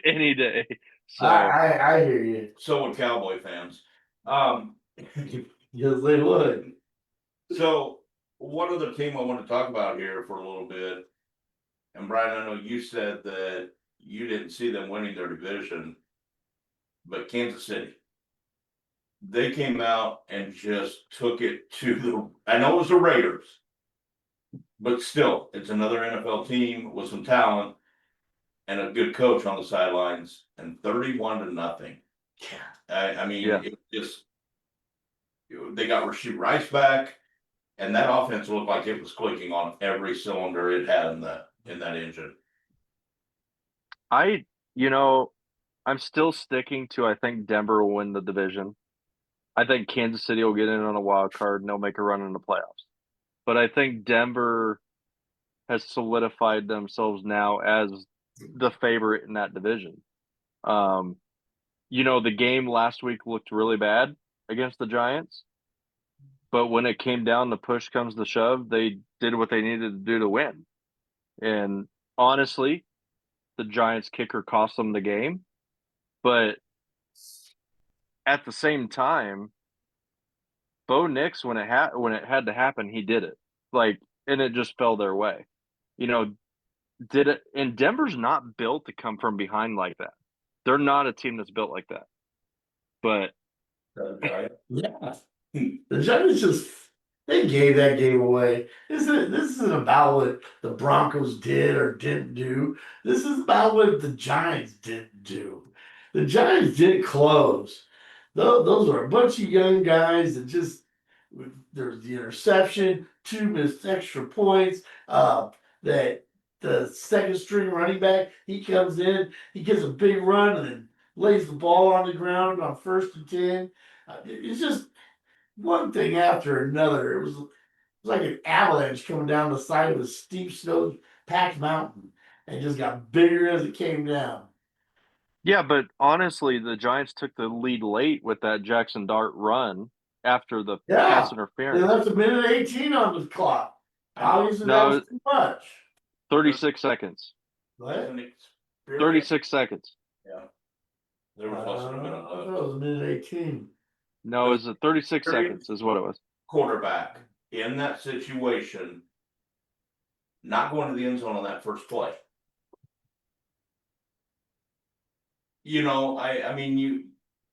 Any day. I, So I I hear you. So would Cowboy fans. Um, Yes, they would. so one other team I want to talk about here for a little bit, and Brian, I know you said that you didn't see them winning their division, but Kansas City. They came out and just took it to I know it was the Raiders, but still, it's another NFL team with some talent and a good coach on the sidelines, and 31-0. I mean, yeah. it just they got Rasheed Rice back, and that offense looked like it was clicking on every cylinder it had in that engine. I you know, I'm still sticking to I think Denver will win the division. I think Kansas City will get in on a wild card and they'll make a run in the playoffs. But I think Denver has solidified themselves now as the favorite in that division. Um, the game last week looked really bad against the Giants, but when it came down to push comes to shove, they did what they needed to do to win. And honestly, the Giants kicker cost them the game, but at the same time, Bo Nix when it had to happen, he did it. Like, and it just fell their way. You know, did it and Denver's not built to come from behind like that. They're not a team that's built like that. But Yeah. The Giants just they gave that game away. This isn't about what the Broncos did or didn't do. This is about what the Giants didn't do. The Giants didn't close. Those are a bunch of young guys that just there's the interception, 2 missed extra points. That the second string running back, he comes in, he gets a big run and then lays the ball on the ground on 1st and 10. It's just one thing after another. It was like an avalanche coming down the side of a steep snow packed mountain and just got bigger as it came down. yeah, but honestly, the Giants took the lead late with that Jackson Dart run after the Yeah, pass they interference. left a minute 18 on the clock. Obviously, that No, was too much. 36 seconds. What? 36 seconds. Yeah, there was less than a minute I thought left. it was a minute 18. No, it was 36 seconds is what it was. Quarterback in that situation, not going to the end zone on that first play. I mean,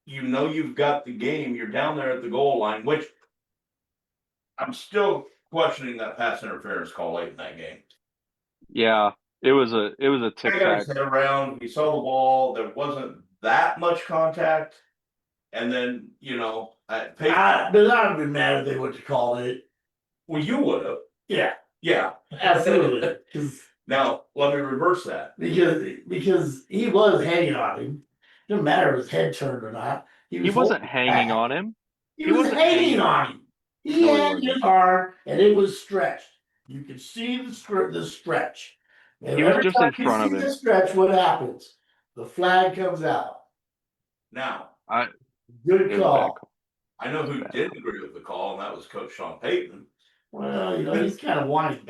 you've got the game, you're down there at the goal line, which I'm still questioning that pass interference call late in that game. Yeah, it was a I tic got tac. his head around, he saw the ball, there wasn't that much contact. And then, at But I'd have been mad if they would have called it. well, you would have. Yeah, Yeah. absolutely. Now, let me reverse that. Because he was hanging on him. Didn't matter if his head turned or not. He wasn't hanging on him. He was wasn't hanging hanging on him. He No, he had wasn't. his arm and it was stretched. You could see the stretch. And He was every just in time you front of see him. the stretch, what happens? The flag comes out. Now, Good It was a bad call. call. I know who did agree with the call, and that was Coach Sean Payton. Well, he's kind of whiny.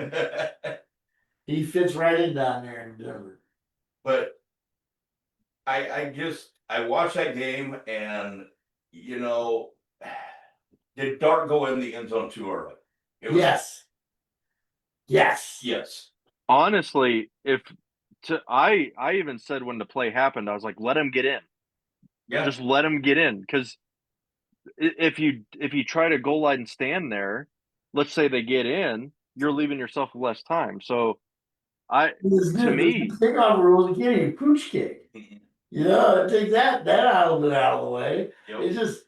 He fits right in down there in Denver. But I watched that game, and did Dart go in the end zone too early? Yes. Yes. Honestly, I even said when the play happened, I was like, let him get in. Yeah. Just let him get in, because if you try to goal line and stand there, let's say they get in, you're leaving yourself less time. So to me, Take off a rule, you can't even pooch kick. Take that element out of the way. Yep. It's just,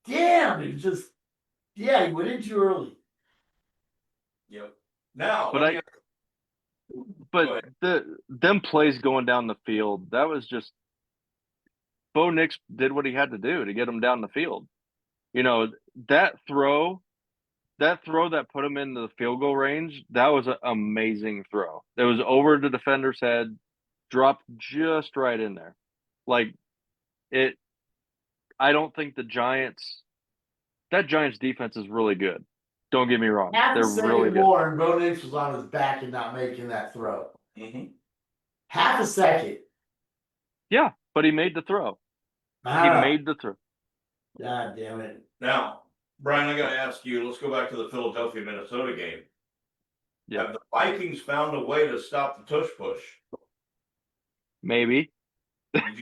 damn, he went in too early. Yep. Now, but Go them plays going down the field, that was just Bo Nix did what he had to do to get him down the field. That throw that put him into the field goal range, that was an amazing throw. It was over the defender's head, dropped just right in there. I don't think that Giants defense is really good. Don't get me wrong. Half They're a second really good. more, and Bo Nix was on his back and not making that throw. Mm-hmm. Half a second. Yeah, but he made the throw. He made the throw. God damn it. Now, Brian, I got to ask you, let's go back to the Philadelphia, Minnesota game. Yeah. Have the Vikings found a way to stop the tush push? Maybe. I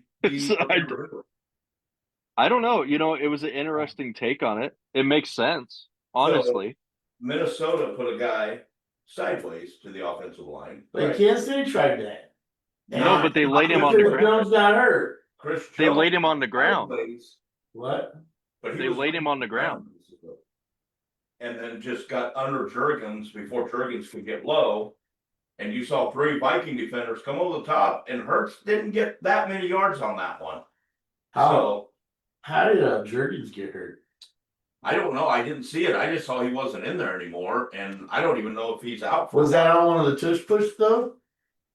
don't know. It was an interesting take on it. It makes sense, honestly. So, Minnesota put a guy sideways to the offensive line. But Kansas City tried that. No, but they laid him on the ground. Jones got hurt. They laid him on the ground. What? But they laid him on the ground. And then just got under Jurgens before Jurgens could get low. And you saw 3 Viking defenders come over the top, and Hurts didn't get that many yards on that one. How did Jurgens get hurt? I don't know. I didn't see it. I just saw he wasn't in there anymore, and I don't even know if he's out. Was that on one of the tush push though?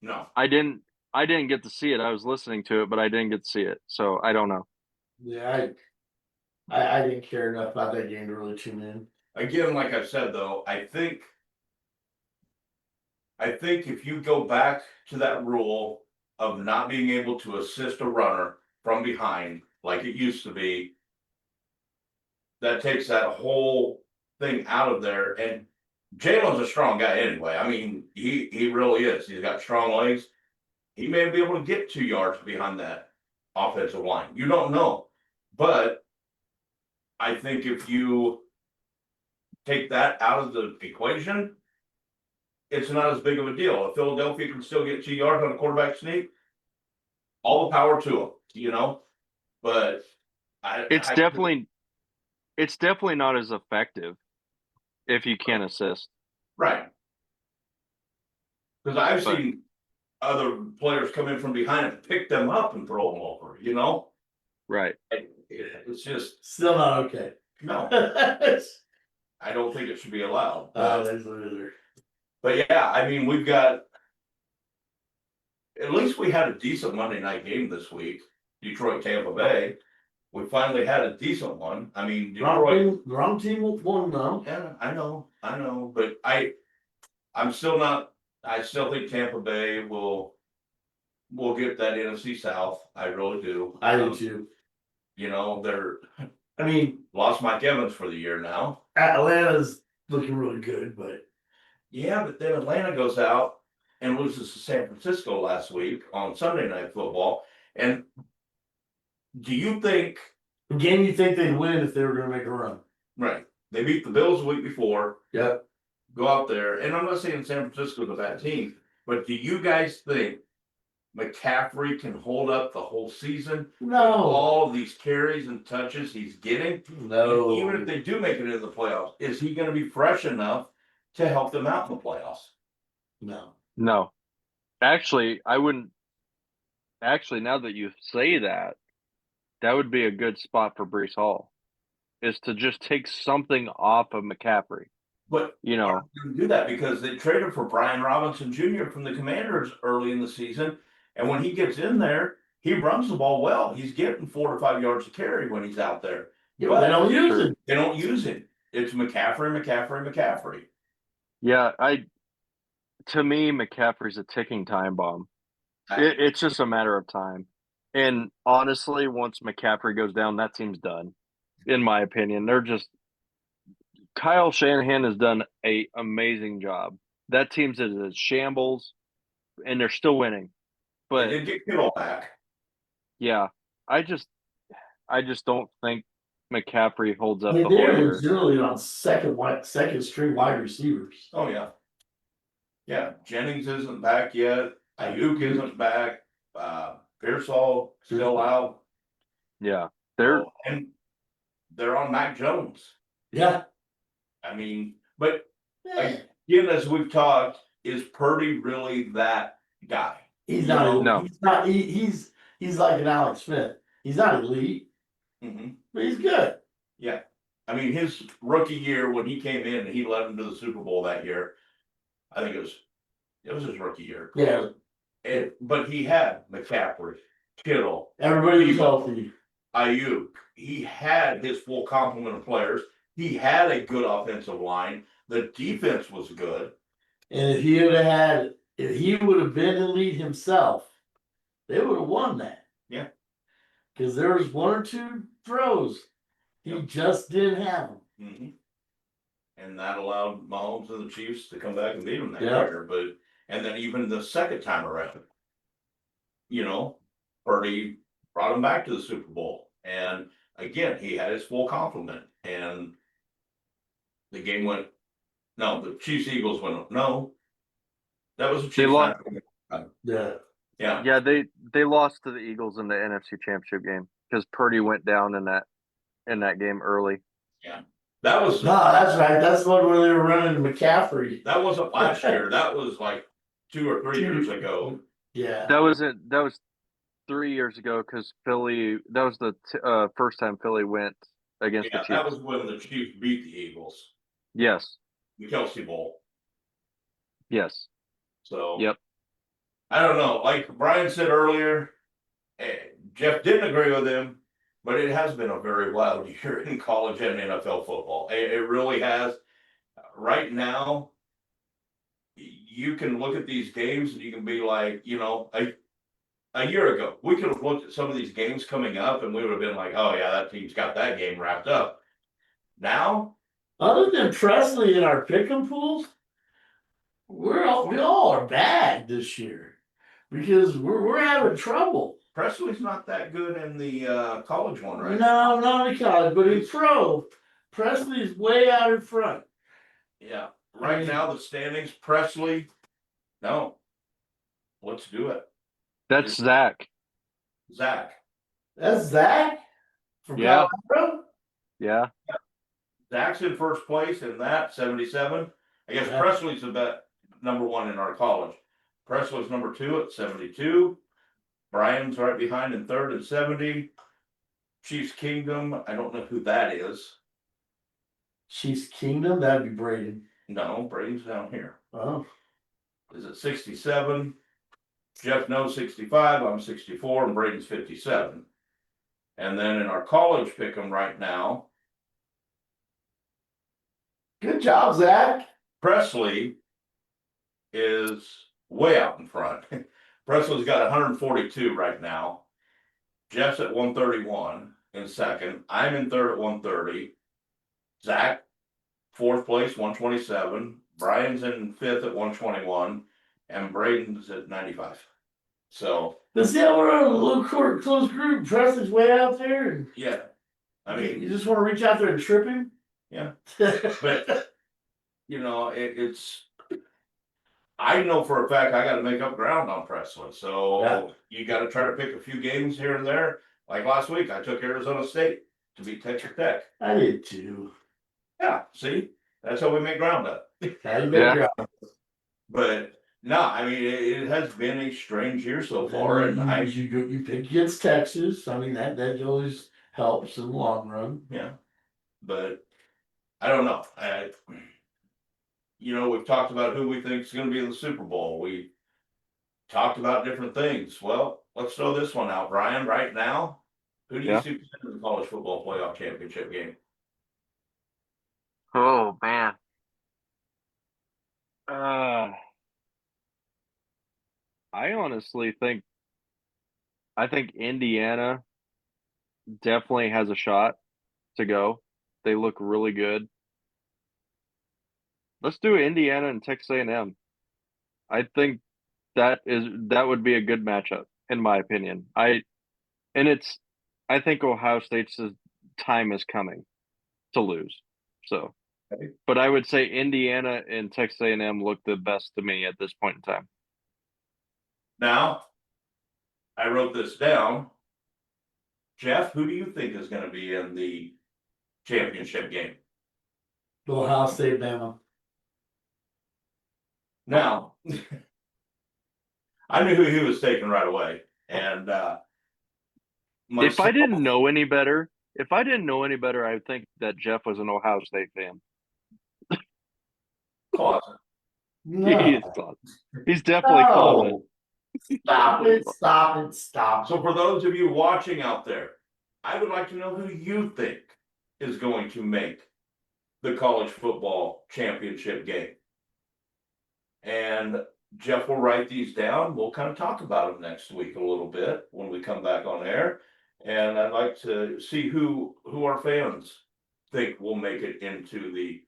No, I didn't get to see it. I was listening to it, but I didn't get to see it, so I don't know. Yeah, I didn't care enough about that game to really tune in. Again, like I said though, I think if you go back to that rule of not being able to assist a runner from behind like it used to be, that takes that whole thing out of there. And Jalen's a strong guy anyway. I mean, he really is. He's got strong legs. He may be able to get 2 yards behind that offensive line. You don't know. But I think if you take that out of the equation, it's not as big of a deal. If Philadelphia can still get 2 yards on a quarterback sneak, all the power to them, But it's definitely not as effective if you can't assist. Right. Because I've seen other players come in from behind and pick them up and throw them over, Right. It's just still not okay. No. I don't think it should be allowed. But yeah, I mean, we've got, at least we had a decent Monday night game this week. Detroit, Tampa Bay. We finally had a decent one. I mean, Detroit. Wrong team won though. Yeah, I know. But I'm still not, I still think Tampa Bay will get that NFC South. I really do. I do too. Lost Mike Evans for the year now. Atlanta's looking really good, but yeah, but then Atlanta goes out and loses to San Francisco last week on Sunday Night Football, and do you think, The game you think they'd win if they were gonna make a run. right, they beat the Bills the week before, Yep. go out there, and I'm not saying San Francisco's a bad team, but do you guys think McCaffrey can hold up the whole season? No, All of these carries and touches he's getting? no. Even if they do make it into the playoffs, is he gonna be fresh enough to help them out in the playoffs? No. No, actually, I wouldn't. Actually, now that you say that, that would be a good spot for Brees Hall, is to just take something off of McCaffrey. But You know, didn't do that because they traded for Brian Robinson Jr. from the Commanders early in the season. And when he gets in there, he runs the ball well. He's getting 4 to 5 yards to carry when he's out there. Yeah, but they don't use Sure. it. They don't use him. It's McCaffrey. yeah, to me, McCaffrey's a ticking time bomb. I- It's just a matter of time. And honestly, once McCaffrey goes down, that team's done. In my opinion, they're just Kyle Shanahan has done a amazing job. That team's in a shambles, and they're still winning. They But did get Kittle back. yeah, I just don't think McCaffrey holds up I the mean, whole they're year. legitimately on second string wide receivers. Oh yeah. Yeah, Jennings isn't back yet. Ayuk isn't back. Pearsall still out. Yeah, they're And they're on Mac Jones. Yeah. I mean, but Eh, again, as we've talked, is Purdy really that guy? He's not. No. He's not. He's like an Alex Smith. He's not elite, Mhm. but he's good. Yeah. I mean, his rookie year when he came in, he led them to the Super Bowl that year. I think it was his rookie year. Yeah. But he had McCaffrey, Kittle, Everybody was He- healthy. Ayuk. He had his full complement of players. He had a good offensive line. The defense was good. And if he would have been elite himself, they would have won that. Yeah. Because there was one or two throws he Yep. just didn't have them. Mm-hmm. And that allowed Mahomes and the Chiefs to come back and beat them that Yeah. year. And then even the second time around, Purdy brought him back to the Super Bowl. And again, he had his full complement. And the game went, no, the Chiefs Eagles went, no. That was a Chiefs. lost. Yeah. Yeah. Yeah, they lost to the Eagles in the NFC Championship game because Purdy went down in that game early. That was No, that's right. That's the one where they were running McCaffrey. that wasn't last year. That was like 2 or 3 years ago. Yeah. That was 3 years ago because Philly. That was the first time Philly went against Yeah, the Chiefs. that was when the Chiefs beat the Eagles. Yes. The Kelsey Bowl. Yes. So Yep. I don't know. Like Brian said earlier, Jeff didn't agree with him, but it has been a very wild year in college and NFL football. It really has. Right now, you can look at these games and you can be like, a year ago, we could have looked at some of these games coming up and we would have been like, oh yeah, that team's got that game wrapped up. Now, Other than Presley in our pick'em pools, we all are bad this year because we're having trouble. Presley's not that good in the college one, right? No, not in college, but in pro, Presley's way out in front. Yeah. Right I mean- now, the standings, Presley, no. Let's do it. That's Zach. Zach. That's Zach from Yeah. Colorado. Yeah. Zach's in first place in that 77. I guess Yeah. Presley's about number 1 in our college. Presley's number 2 at 72. Brian's right behind in third at 70. Chiefs Kingdom, I don't know who that is. Chiefs Kingdom, that'd be Braden. No, Braden's down here. Oh, Is it 67? Jeff knows 65, I'm 64, and Braden's 57. And then in our college pick'em right now, good job, Zach. Presley is way out in front. Presley's got 142 right now. Jeff's at 131 in second. I'm in third at 130. Zach, fourth place, 127. Brian's in fifth at 121. And Braden's at 95. But see how we're on a little close group, Preston's way out there, and yeah, I mean, you just wanna reach out there and trip him? Yeah. But it's. I know for a fact I got to make up ground on Presley, so Yeah. you got to try to pick a few games here and there. Like last week, I took Arizona State to beat Texas Tech. I did too. Yeah, see, that's how we make ground up. How you Yeah. make But no, I mean it has been a strange year so far, and you pick against Texas. I mean that always helps in the long run. yeah, but I don't know. We've talked about who we think is going to be in the Super Bowl. We talked about different things. Well, let's throw this one out, Brian. Right now, who do you Yeah. see in the college football playoff championship game? Oh man. I honestly think Indiana definitely has a shot to go. They look really good. Let's do Indiana and Texas A&M. I think that would be a good matchup in my opinion. I think Ohio State's time is coming to lose. So, Okay. but I would say Indiana and Texas A&M look the best to me at this point in time. Now, I wrote this down. Jeff, who do you think is going to be in the championship game? Ohio State, Bama. Now, I knew who he was taking right away, and If I didn't know any better, I would think that Jeff was an Ohio State fan. closet. No. He is closet. He's definitely closet. Stop it! Stop it! Stop. So for those of you watching out there, I would like to know who you think is going to make the college football championship game. And Jeff will write these down. We'll kind of talk about them next week a little bit when we come back on air. And I'd like to see who our fans think will make it into the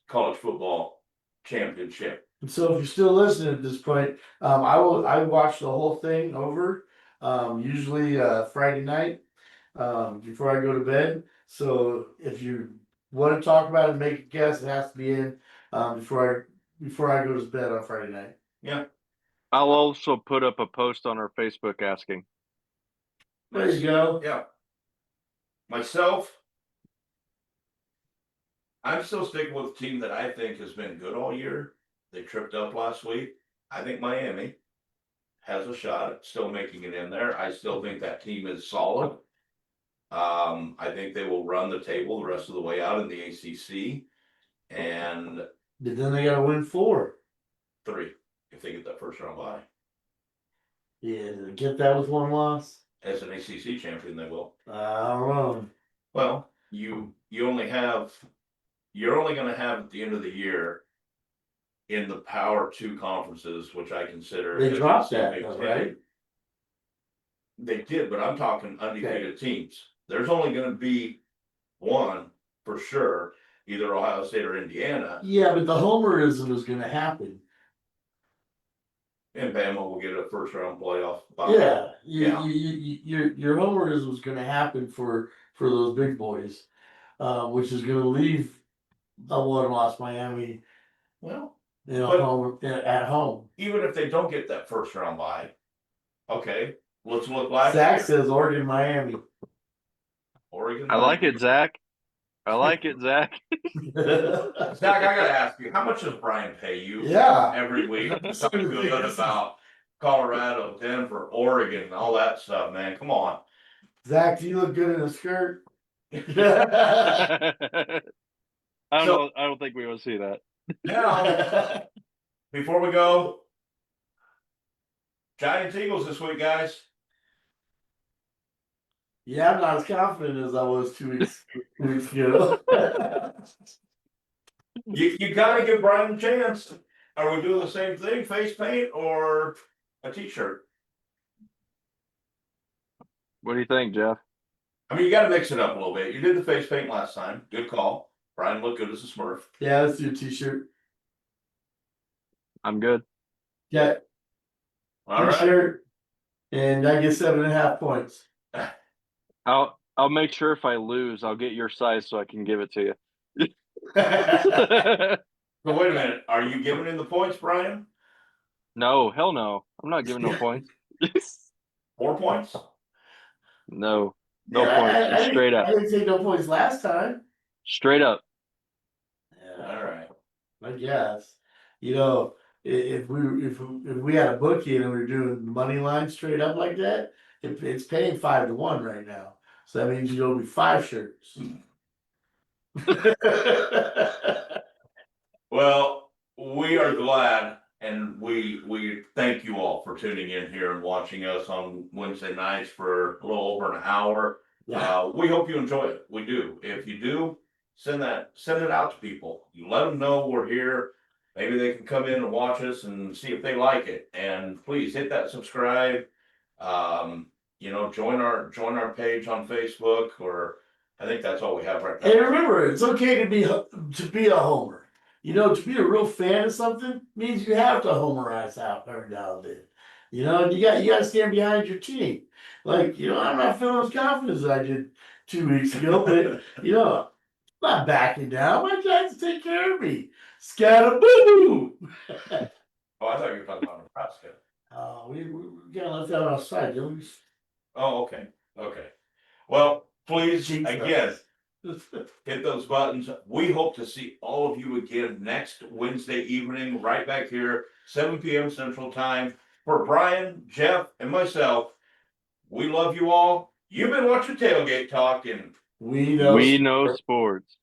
college football championship. So if you're still listening at this point, I watch the whole thing over, usually Friday night, before I go to bed. So if you want to talk about it and make a guess, it has to be in before I go to bed on Friday night. Yeah. I'll also put up a post on our Facebook asking. There you go. Yeah. Myself, I'm still sticking with a team that I think has been good all year. They tripped up last week. I think Miami has a shot at still making it in there. I still think that team is solid. I think they will run the table the rest of the way out in the ACC, and But then they got to win 4. 3 if they get that first round bye. Yeah, did they get that with 1 loss? As an ACC champion, they will. I don't know. Well, you're only going to have at the end of the year in the Power 2 conferences, which I consider They dropped SEC, that, Big though, Ten. right? They did, but I'm talking undefeated teams. There's only going to be one for sure, either Ohio State or Indiana, Yeah, but the homerism is going to happen. and Bama will get a first round playoff bye. Yeah, Yeah. your homerism is going to happen for those big boys, which is going to leave a 1 loss Miami, Well, but at home. even if they don't get that first round bye, okay, let's look last Zach year. says Oregon, Miami. Oregon. I like it, Zach. I like it, Zach. Zach, I gotta ask you, how much does Brian pay you Yeah. every week to talk good about Colorado, Denver, Oregon, and all that stuff, man? Come on. Zach, do you look good in a skirt? I don't think we will see that. Now, before we go, Giants Eagles this week, guys. Yeah, I'm not as confident as I was 2 weeks ago. You gotta give Brian a chance. Are we doing the same thing, face paint or a t-shirt? What do you think, Jeff? I mean, you gotta mix it up a little bit. You did the face paint last time. Good call. Brian looked good as a Smurf. Yeah, let's do a t-shirt. I'm good. Yeah, All right. t-shirt. And I get 7.5 points. I'll make sure if I lose, I'll get your size so I can give it to you. So wait a minute, are you giving him the points, Brian? No, hell no. I'm not giving no points. 4 points? No, no Yeah, points. I Just straight didn't, up. I didn't take no points last time. Straight up. Yeah, All right. I guess. You know, if we had a bookie and we were doing the money line straight up like that, it's paying 5-1 right now. So that means you owe me 5 shirts. Well, we are glad and we thank you all for tuning in here and watching us on Wednesday nights for a little over an hour. Yeah. We hope you enjoy it. We do. If you do, send it out to people. You let them know we're here. Maybe they can come in and watch us and see if they like it. And please hit that subscribe. Join our page on Facebook, or I think that's all we have right now. And remember, it's okay to be a homer. You know, to be a real fan of something means you have to homerize out every now and then. You know, you got to stand behind your team. Like, I'm not feeling as confident as I did 2 weeks ago, but I'm not backing down. My Giants take care of me. Scatterboo! Oh, I thought you were talking about Nebraska. We got left out outside, didn't we? Oh, okay. Okay. Well, please, Jinx again, us. hit those buttons. We hope to see all of you again next Wednesday evening, right back here, 7 p.m. Central Time. For Brian, Jeff, and myself, we love you all. You've been watching Tailgate Talk, and We know. We know sports.